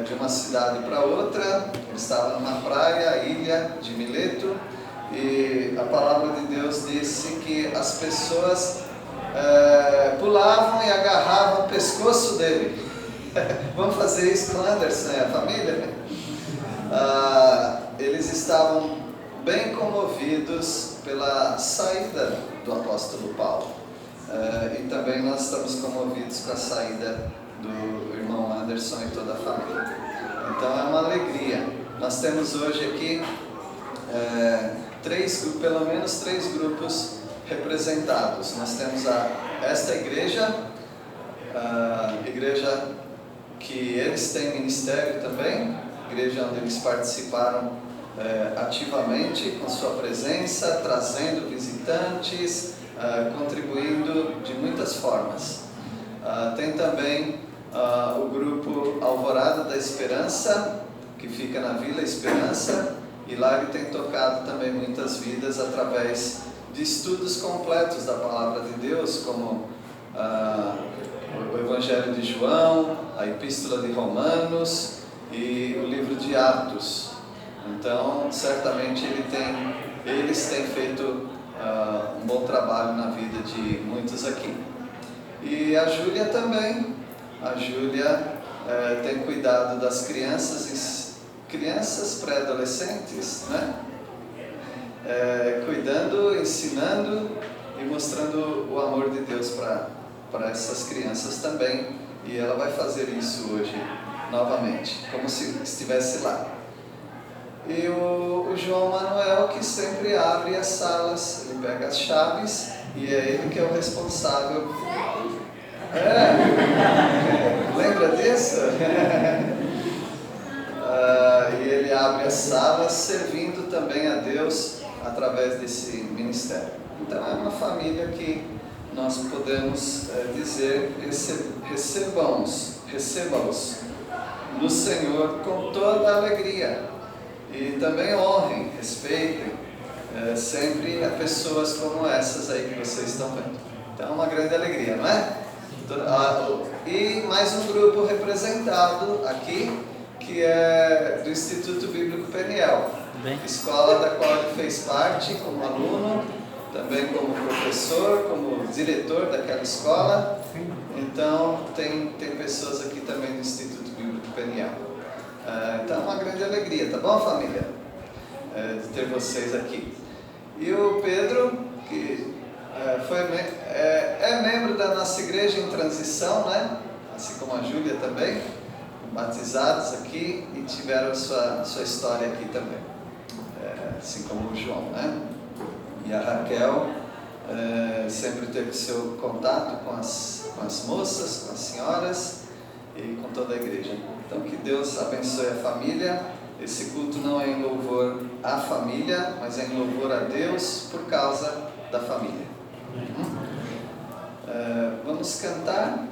de uma cidade para outra. Ele estava numa praia, a ilha de Mileto. E a palavra de Deus disse que as pessoas pulavam e agarravam o pescoço dele. Vamos fazer isso com Anderson e a família? Eles estavam bem comovidos pela saída do apóstolo Paulo. E também nós estamos comovidos com a saída do irmão Anderson e toda a família. Então é uma alegria. Nós temos hoje aqui pelo menos três grupos representados. Nós temos esta igreja, a igreja que eles têm ministério também, igreja onde eles participaram ativamente com sua presença, trazendo visitantes, contribuindo de muitas formas. Tem também o grupo Alvorada da Esperança, que fica na Vila Esperança, e lá ele tem tocado também muitas vidas através de estudos completos da Palavra de Deus, como o Evangelho de João, a Epístola de Romanos e o livro de Atos. Então, certamente eles têm feito um bom trabalho na vida de muitos aqui. E a Júlia também. A Júlia tem cuidado das crianças pré-adolescentes, né? Cuidando, ensinando e mostrando o amor de Deus para essas crianças também. E ela vai fazer isso hoje novamente, como se estivesse lá. E o João Manuel, que sempre abre as salas, ele pega as chaves e é ele que é o responsável. Lembra disso? E ele abre as salas, servindo também a Deus através desse ministério. Então é uma família que nós podemos dizer, recebamos no Senhor com toda a alegria. E também honrem, respeitem sempre a pessoas como essas aí que vocês estão vendo. Então é uma grande alegria, não é? E mais um grupo representado aqui, que é do Instituto Bíblico Peniel, escola da qual ele fez parte como aluno, também como professor, como diretor daquela escola. Então tem pessoas aqui também do Instituto Bíblico Peniel. Então é uma grande alegria, tá bom, família? De ter vocês aqui. E o Pedro, que é membro da nossa igreja em transição, né? Assim como a Júlia também, batizados aqui e tiveram sua história aqui também. assim como o João, né? E a Raquel sempre teve seu contato com as moças, com as senhoras e com toda a igreja. Então que Deus abençoe a família. Esse culto não é em louvor à família, mas é em louvor a Deus por causa da família. Vamos cantar.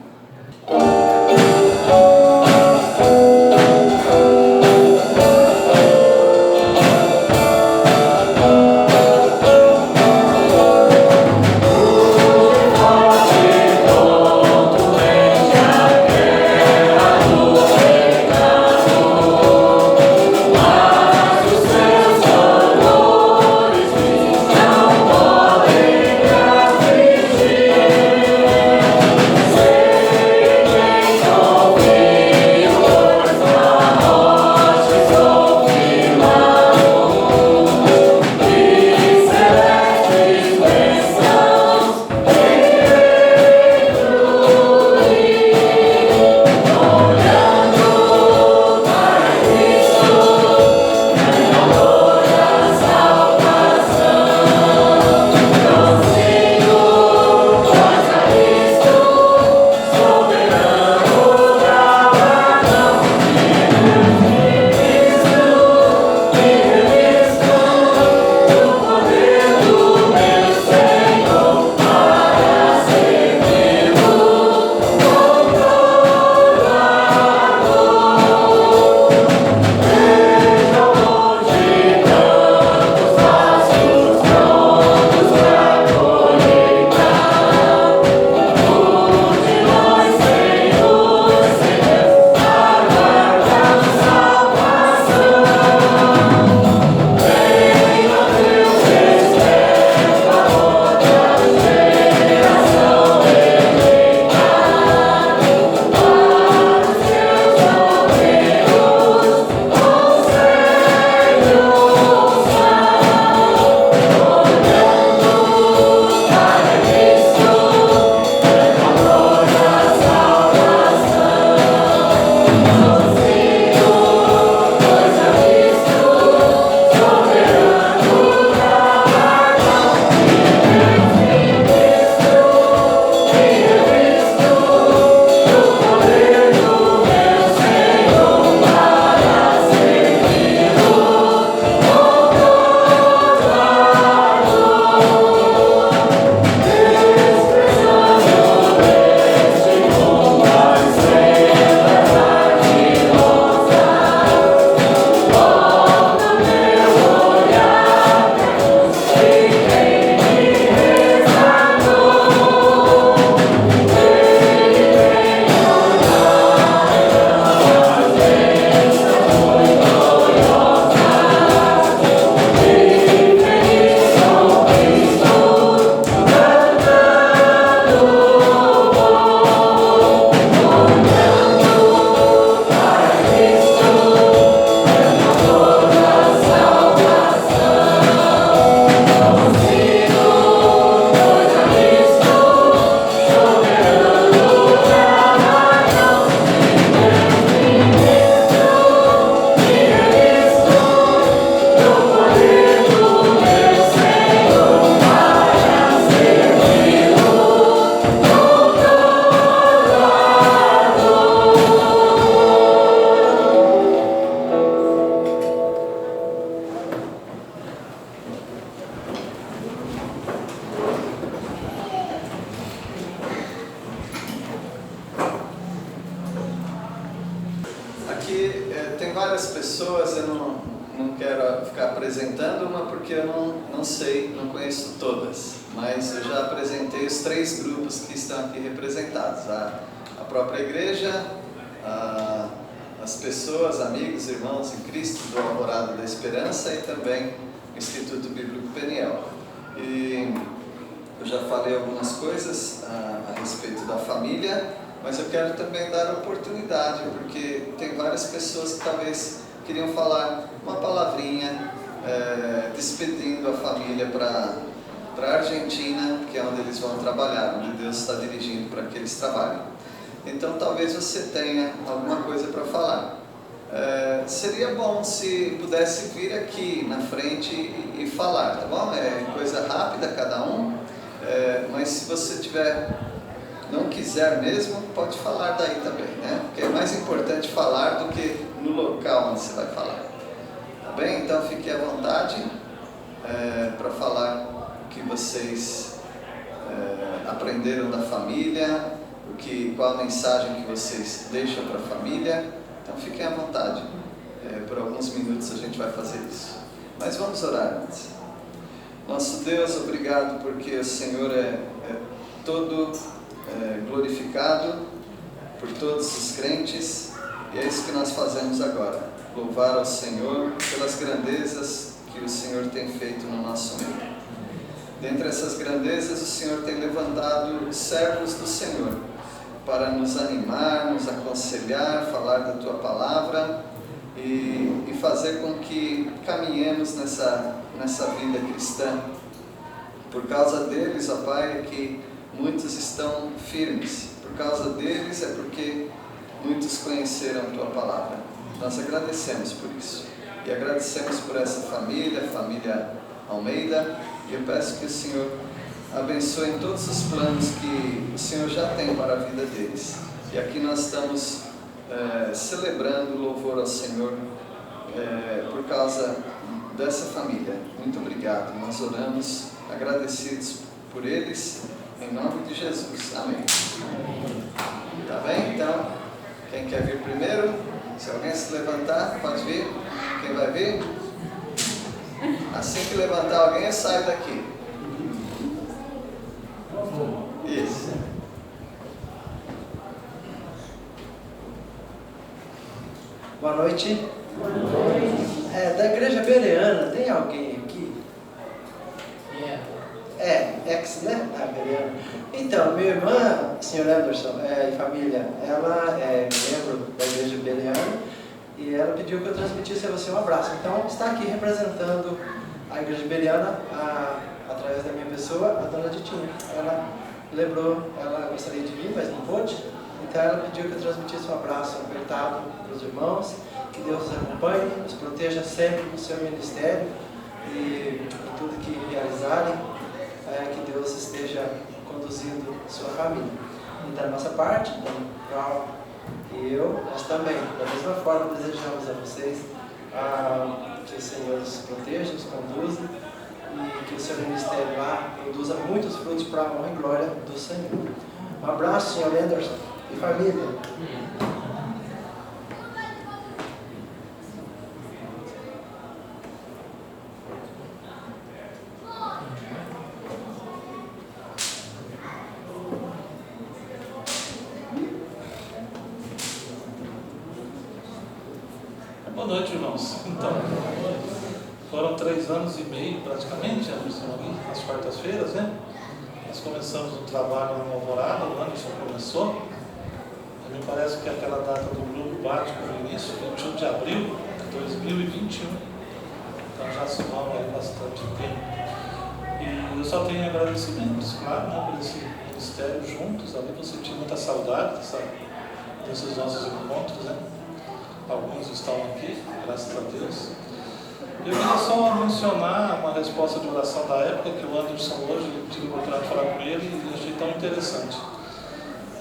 Tem várias pessoas, eu não quero ficar apresentando uma porque eu não sei, não conheço todas, mas eu já apresentei os 3 grupos que estão aqui representados, a própria igreja, as pessoas, amigos, irmãos em Cristo do Alvorada da Esperança e também o Instituto Bíblico Peniel. E eu já falei algumas coisas a respeito da família, mas eu quero também dar oportunidade, porque tem várias pessoas que talvez queriam falar uma palavrinha, despedindo a família para a Argentina, que é onde eles vão trabalhar, onde Deus está dirigindo para que eles trabalhem. Então talvez você tenha alguma coisa para falar. seria bom se pudesse vir aqui na frente e falar, tá bom? É coisa rápida cada um, mas se você não quiser mesmo, pode falar daí também, né? Porque é mais importante falar do que no local onde você vai falar, tá bem? Então fique à vontade para falar o que vocês aprenderam da família, qual a mensagem que vocês deixam para a família. Então fiquem à vontade, por alguns minutos a gente vai fazer isso. Mas vamos orar antes. Nosso Deus, obrigado porque o Senhor é todo glorificado por todos os crentes, e é isso que nós fazemos agora, louvar ao Senhor pelas grandezas que o Senhor tem feito no nosso meio. Dentre essas grandezas, o Senhor tem levantado servos do Senhor para nos animar, nos aconselhar, falar da Tua Palavra e fazer com que caminhemos nessa vida cristã. Por causa deles, ó Pai, é que muitos estão firmes. Por causa deles é porque muitos conheceram a Tua Palavra. Nós agradecemos por isso. E agradecemos por essa família, a família Almeida. E eu peço que o Senhor abençoe em todos os planos que o Senhor já tem para a vida deles. E aqui nós estamos celebrando o louvor ao Senhor por causa dessa família. Muito obrigado. Nós oramos agradecidos por eles, em nome de Jesus. Amém. Tá bem? Então, quem quer vir primeiro? Se alguém se levantar, pode vir. Quem vai vir? Assim que levantar alguém, eu saio daqui. Isso. Boa noite. Boa noite. Da igreja bereana, tem alguém aqui? Ex, né? Bereana. Então, minha irmã, Sr. Anderson, e família, ela é membro da igreja bereana e ela pediu que eu transmitisse a você um abraço. Então, está aqui representando a igreja bereana, através da minha pessoa, a dona Ditinha. Ela lembrou, ela gostaria de vir, mas não pôde. Então ela pediu que eu transmitisse um abraço apertado para os irmãos, que Deus os acompanhe, os proteja sempre no seu ministério e em tudo que realizarem, que Deus esteja conduzindo sua família. E da nossa parte, então, Val e eu, nós também, da mesma forma, desejamos a vocês que o Senhor os proteja, os conduza e que o seu ministério lá produza muitos frutos para a honra e glória do Senhor. Um abraço, Sr. Anderson e família. Boa noite, irmãos. Então, foram 3 anos e meio, praticamente, nas quartas-feiras, né? Nós começamos um trabalho na Alvorada, o Anderson começou. Me parece que aquela data do grupo bate com o início, 21 de abril de 2021. Então já se vão aí bastante tempo. E eu só tenho agradecimentos, claro, né, por esse ministério juntos. Ali você tinha muita saudade desses nossos encontros, né? Alguns estão aqui, graças a Deus. Eu queria só mencionar uma resposta de oração da época que o Anderson hoje tive a oportunidade de falar com ele e achei tão interessante.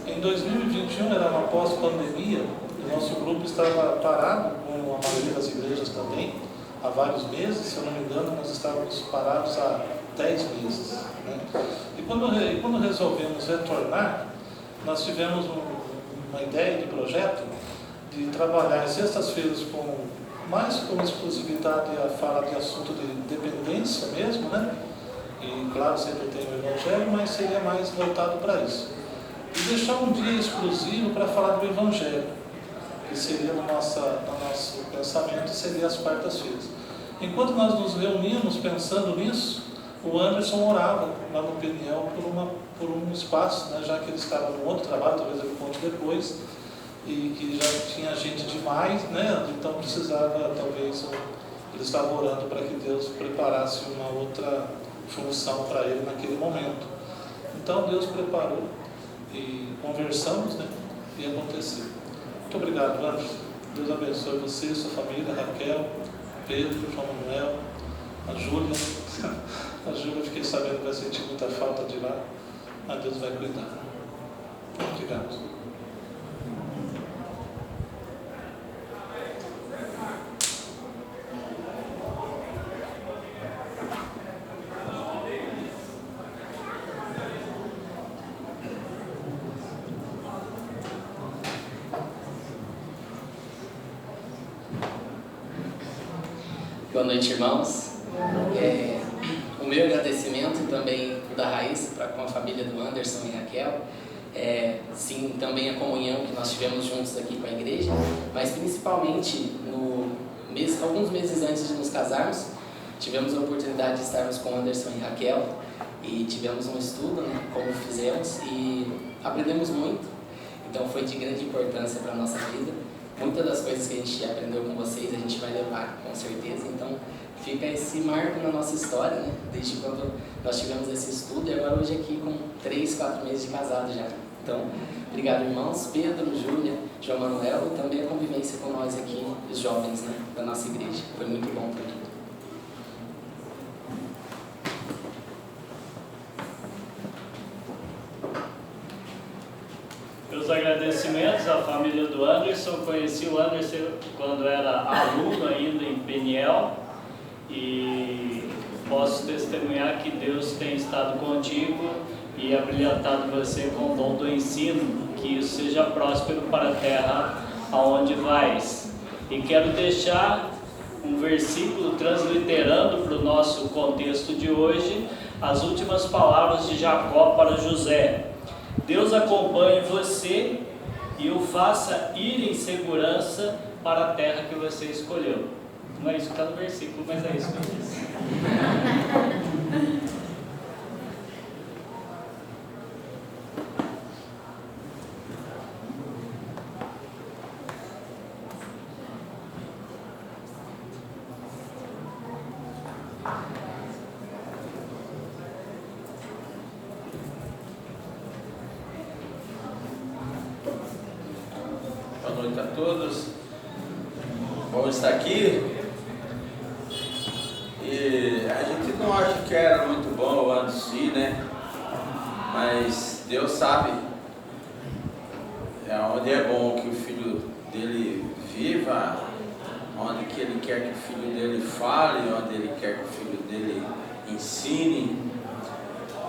Em 2021, era uma pós-pandemia, o nosso grupo estava parado, como a maioria das igrejas também, há vários meses. Se eu não me engano, nós estávamos parados há 10 meses. Né? E quando resolvemos retornar, nós tivemos uma ideia de projeto de trabalhar em sextas-feiras mais com exclusividade a falar de assunto de dependência mesmo, né? E claro, sempre tem o Evangelho, mas seria mais voltado para isso. E deixar um dia exclusivo para falar do Evangelho, que seria no nosso pensamento, seria as quartas-feiras. Enquanto nós nos reuníamos pensando nisso, o Anderson orava lá no Peniel por um espaço, né? Já que ele estava num outro trabalho, talvez ele conte depois, e que já tinha gente demais, né? Então precisava, talvez, ele estava orando para que Deus preparasse uma outra função para ele naquele momento. Então Deus preparou e conversamos, né? E aconteceu. Muito obrigado, Anderson. Deus abençoe você, sua família, Raquel, Pedro, João Manuel, a Júlia. A Júlia, fiquei sabendo que vai sentir muita falta de lá, mas Deus vai cuidar. Obrigado. Boa noite, irmãos. O meu agradecimento também da Raíssa com a família do Anderson e Raquel. Sim, também a comunhão que nós tivemos juntos aqui com a igreja, mas principalmente alguns meses antes de nos casarmos, tivemos a oportunidade de estarmos com o Anderson e Raquel e tivemos um estudo, né, como fizemos, e aprendemos muito. Então foi de grande importância para a nossa vida. Muitas das coisas que a gente aprendeu com vocês, a gente vai levar, com certeza. Então, fica esse marco na nossa história, né? Desde quando nós tivemos esse estudo e agora hoje aqui com 3, 4 meses de casado já. Então, obrigado, irmãos, Pedro, Júlia, João Manuel, e também a convivência com nós aqui, os jovens, né, da nossa igreja. Foi muito bom para mim. Meus agradecimentos à família do Anderson. Conheci o Anderson quando era aluno ainda em Peniel e posso testemunhar que Deus tem estado contigo e abrilhantado você com o dom do ensino, que isso seja próspero para a terra aonde vais. E quero deixar um versículo transliterando para o nosso contexto de hoje, as últimas palavras de Jacó para José. Deus acompanhe você e o faça ir em segurança para a terra que você escolheu. Não é isso que está no versículo, mas é isso que eu disse. Boa noite a todos. Bom estar aqui. E a gente não acha que era muito bom antes de ir, né? Mas Deus sabe onde é bom que o filho dele viva, onde que ele quer que o filho dele fale, onde ele quer que o filho dele ensine.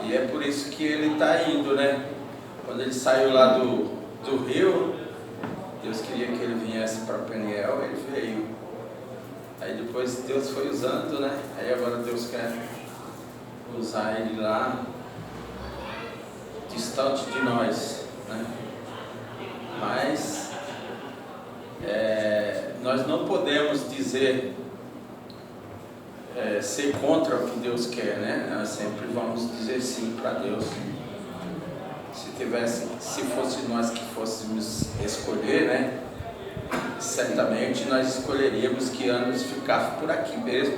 E é por isso que ele está indo, né? Quando ele saiu lá do Rio, Deus queria que ele viesse para Peniel, ele veio. Aí depois Deus foi usando, né? Aí agora Deus quer usar ele lá, distante de nós, né? Mas nós não podemos dizer, ser contra o que Deus quer, né? Nós sempre vamos dizer sim para Deus. Se fosse nós que fôssemos escolher, né? Certamente nós escolheríamos que Anderson ficasse por aqui mesmo.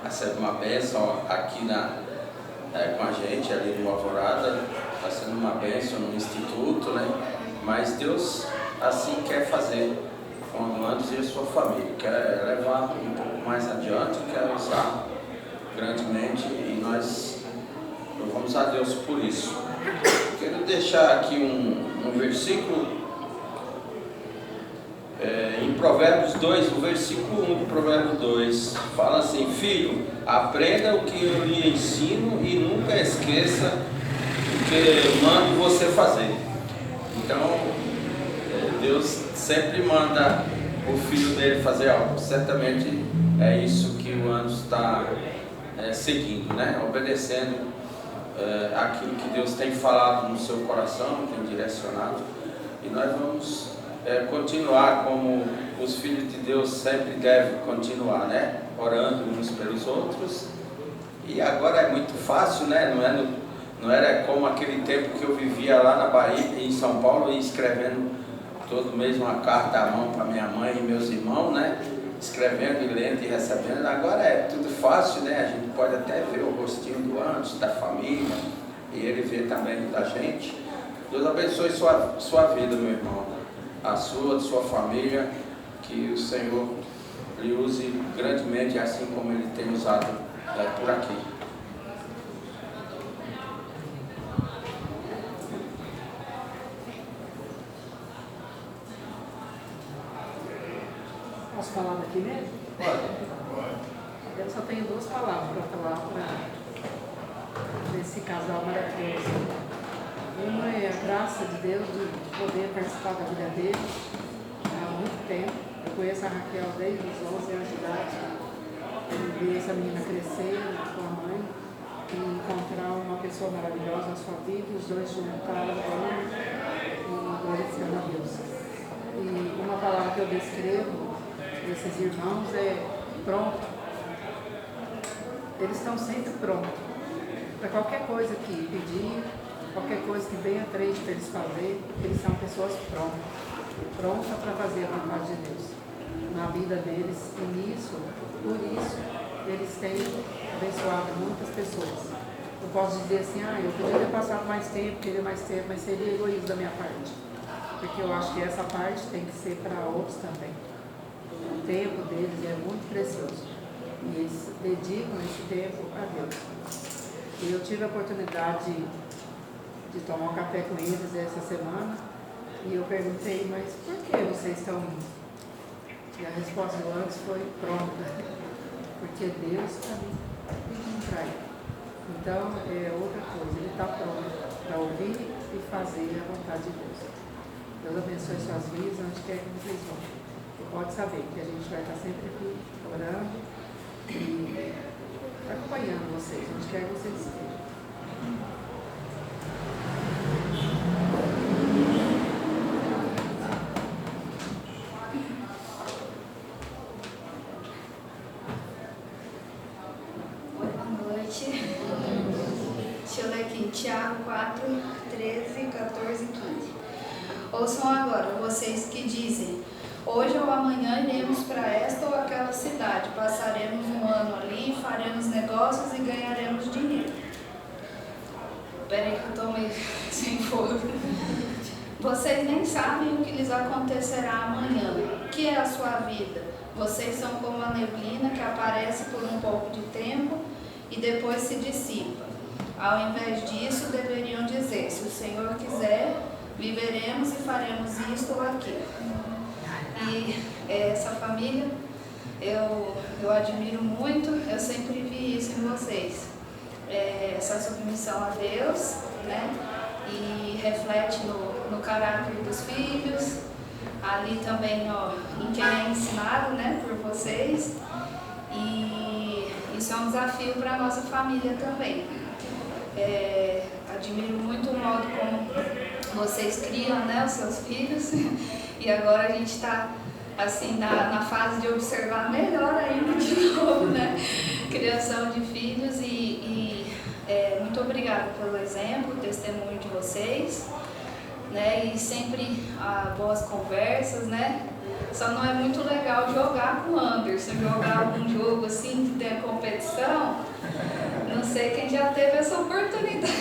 Vai ser uma bênção aqui com a gente, ali no Alvorada. Está sendo uma bênção no Instituto, né? Mas Deus assim quer fazer com o Anderson e a sua família. Quer levar um pouco mais adiante, quer usar grandemente e nós louvamos a Deus por isso. Quero deixar aqui um versículo em Provérbios 2, o versículo 1 de Provérbios 2, fala assim: filho, aprenda o que eu lhe ensino e nunca esqueça o que mando você fazer. Então, Deus sempre manda o filho dele fazer algo. Certamente é isso que o Anderson está seguindo, né? Obedecendo aquilo que Deus tem falado no seu coração, tem direcionado. E nós vamos continuar como os filhos de Deus sempre devem continuar, né? Orando uns pelos outros. E agora é muito fácil, né? Não era como aquele tempo que eu vivia lá na Bahia, em São Paulo, e escrevendo todo mês uma carta à mão para minha mãe e meus irmãos, né? Escrevendo e lendo e recebendo. Agora é tudo fácil, né? A gente pode até ver o rostinho do Anderson, da família, e ele vê também da gente. Deus abençoe sua vida, meu irmão, a sua, de sua família, Que o Senhor lhe use grandemente, assim como Ele tem usado por aqui. Posso falar daqui mesmo? Eu só tenho 2 palavras para falar desse casal maravilhoso. Uma é a graça de Deus de poder participar da vida dele há muito tempo. Eu conheço a Raquel desde os 11 anos de idade. Eu vi essa menina crescer com a mãe e encontrar uma pessoa maravilhosa na sua vida, e os dois juntaram e glorificando a Deus. E uma palavra que eu descrevo desses irmãos é pronto. Eles estão sempre prontos para qualquer coisa que pedir, qualquer coisa que venha à frente para eles fazer. Eles são pessoas prontas para fazer a vontade de Deus na vida deles, e nisso, por isso, eles têm abençoado muitas pessoas. Eu posso dizer assim, eu podia ter passado mais tempo, queria mais tempo, mas seria egoísmo da minha parte, porque eu acho que essa parte tem que ser para outros também. O tempo deles é muito precioso e eles dedicam esse tempo a Deus. E eu tive a oportunidade de tomar um café com eles essa semana e eu perguntei, mas por que vocês estão indo? E a resposta do antes foi pronta, porque Deus está me pedindo para ir. Então é outra coisa, Ele está pronto para ouvir e fazer a vontade de Deus. Deus abençoe suas vidas onde quer que vocês vão. Pode saber que a gente vai estar sempre aqui orando e acompanhando vocês, onde quer que vocês estejam. Boa noite. Deixa eu ler aqui, Tiago 4, 13, 14 e 15. Ouçam agora, vocês que dizem: hoje ou amanhã iremos para esta ou aquela cidade, passaremos um ano ali, faremos negócios e ganharemos dinheiro. Peraí que eu estou meio sem fogo. Vocês nem sabem o que lhes acontecerá amanhã. O que é a sua vida? Vocês são como a neblina que aparece por um pouco de tempo e depois se dissipa. Ao invés disso, deveriam dizer: se o Senhor quiser, viveremos e faremos isto ou aquilo. E essa família eu admiro muito, eu sempre vi isso em vocês. Essa submissão a Deus, né? E reflete no caráter dos filhos, ali também em quem é ensinado, né, por vocês. E isso é um desafio para a nossa família também. Admiro muito o modo como vocês criam, né, os seus filhos. E agora a gente está assim na fase de observar melhor ainda de novo, né? Criação de filhos muito obrigada pelo exemplo, testemunho de vocês, né? E sempre boas conversas, né? Só não é muito legal jogar com o Anderson, jogar algum jogo assim que tem competição. Não sei quem já teve essa oportunidade,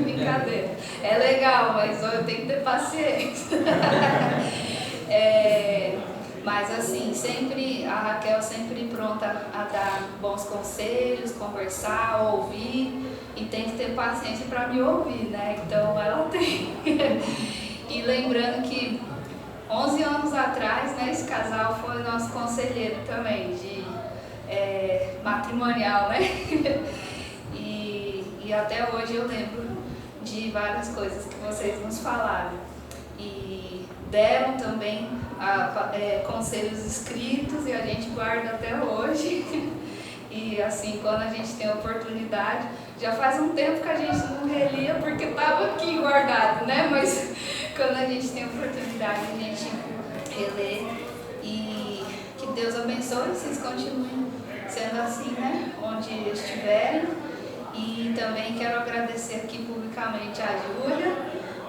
brincadeira. É legal, mas eu tenho que ter paciência. Mas assim, sempre a Raquel sempre pronta a dar bons conselhos, conversar, ouvir, e tem que ter paciência para me ouvir, né? Então ela tem. E lembrando que 11 anos atrás, né, esse casal foi nosso conselheiro também, de matrimonial, né? E até hoje eu lembro de várias coisas que vocês nos falaram. E deram também conselhos escritos e a gente guarda até hoje. E assim, quando a gente tem a oportunidade, já faz um tempo que a gente não relia porque estava aqui guardado, né? Mas quando a gente tem a oportunidade, a gente relê. E que Deus abençoe, vocês continuem sendo assim, né? Onde estiverem. E também quero agradecer aqui publicamente a Júlia,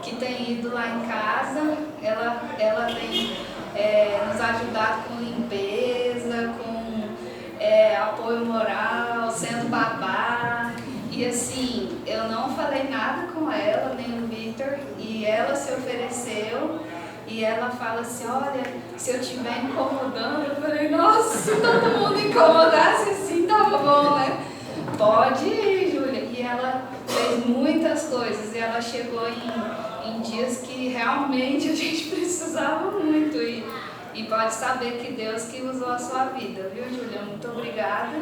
que tem ido lá em casa. Ela tem nos ajudado com limpeza, com apoio moral, sendo babá. E assim, eu não falei nada com ela, nem o Victor, e ela se ofereceu E ela fala assim, olha, se eu estiver incomodando, eu falei, nossa, se todo mundo incomodasse assim, tava bom, né? Pode ir, Júlia. E ela fez muitas coisas e ela chegou em dias que realmente a gente precisava muito. E pode saber que Deus que usou a sua vida, viu, Júlia? Muito obrigada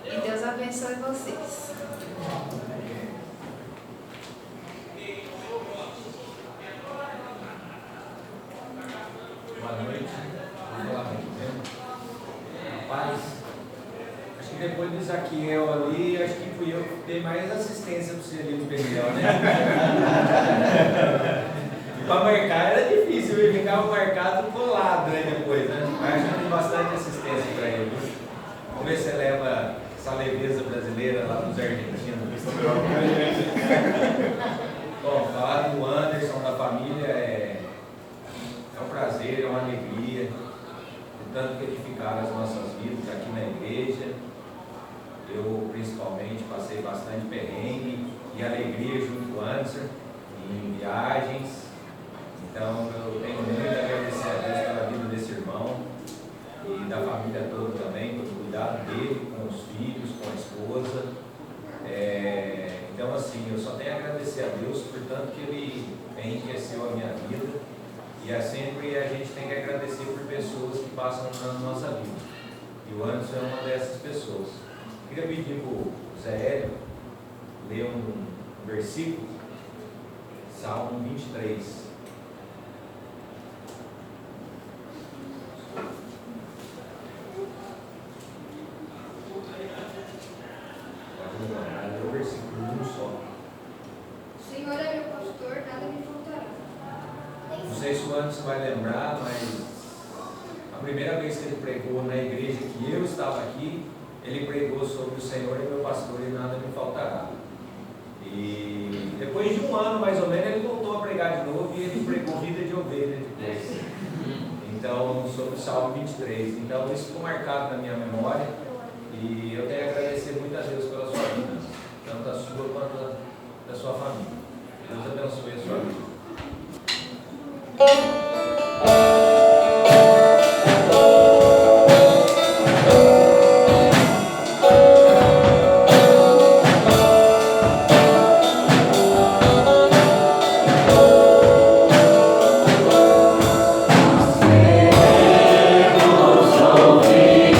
e Deus abençoe vocês. Boa noite. Vou falar muito mesmo. Rapaz, acho que depois do Zaqueu ali, acho que fui eu que dei mais assistência para você ali no pneu, né? Para marcar era difícil, eu ficava marcado colado, né, depois, né? Mas acho que eu dei bastante assistência para ele. Vamos ver se você leva essa leveza brasileira lá dos argentinos. Bom, falar do Anderson, da família, é um prazer, é uma alegria, de tanto que edificaram as nossas vidas aqui na igreja. Eu, principalmente, passei bastante perrengue e alegria junto com o Anderson, em viagens. Então, eu tenho muito a agradecer a Deus pela vida desse irmão e da família toda também, pelo cuidado dele com os filhos, com a esposa. Então, assim, eu só tenho a agradecer a Deus por tanto que Ele enriqueceu a minha vida. E sempre a gente tem que agradecer por pessoas que passam na nossa vida. E o Anderson é uma dessas pessoas. Eu queria pedir para o Zé Hélio ler um versículo, Salmo 23. Pode lembrar, é o versículo um só. O Senhor é meu pastor, nada me faltará. Não sei se o Anderson vai lembrar, mas a primeira vez que ele pregou na igreja que eu estava aqui, ele pregou sobre o Senhor é meu pastor e nada me faltará. E depois de um ano mais ou menos ele voltou a pregar de novo e ele pregou vida de ovelha depois. Então, sobre o Salmo 23. Então isso ficou marcado na minha memória e eu tenho a agradecer muito a Deus pela sua vida, tanto a sua quanto da sua família. Deus abençoe a sua vida.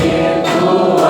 Ouvindo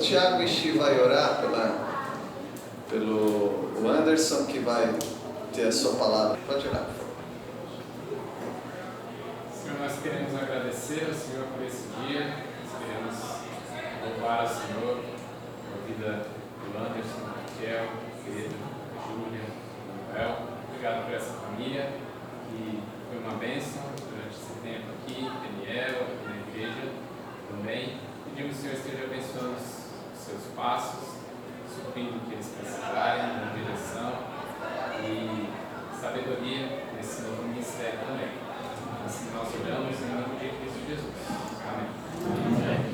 Tiago Ixi vai orar pelo Anderson, que vai ter a sua palavra. Pode orar, por favor. Senhor, nós queremos agradecer ao Senhor por esse dia. Nós queremos louvar ao Senhor pela vida do Anderson, do Raquel, Pedro, Júlia, Manuel. Obrigado por essa família que foi uma bênção durante esse tempo aqui, Daniel, aqui na igreja também. Pedimos que o Senhor esteja abençoando os seus passos, suprindo o que eles precisarem, na direção e sabedoria nesse novo ministério também. Assim nós oramos em nome de Cristo Jesus. Amém.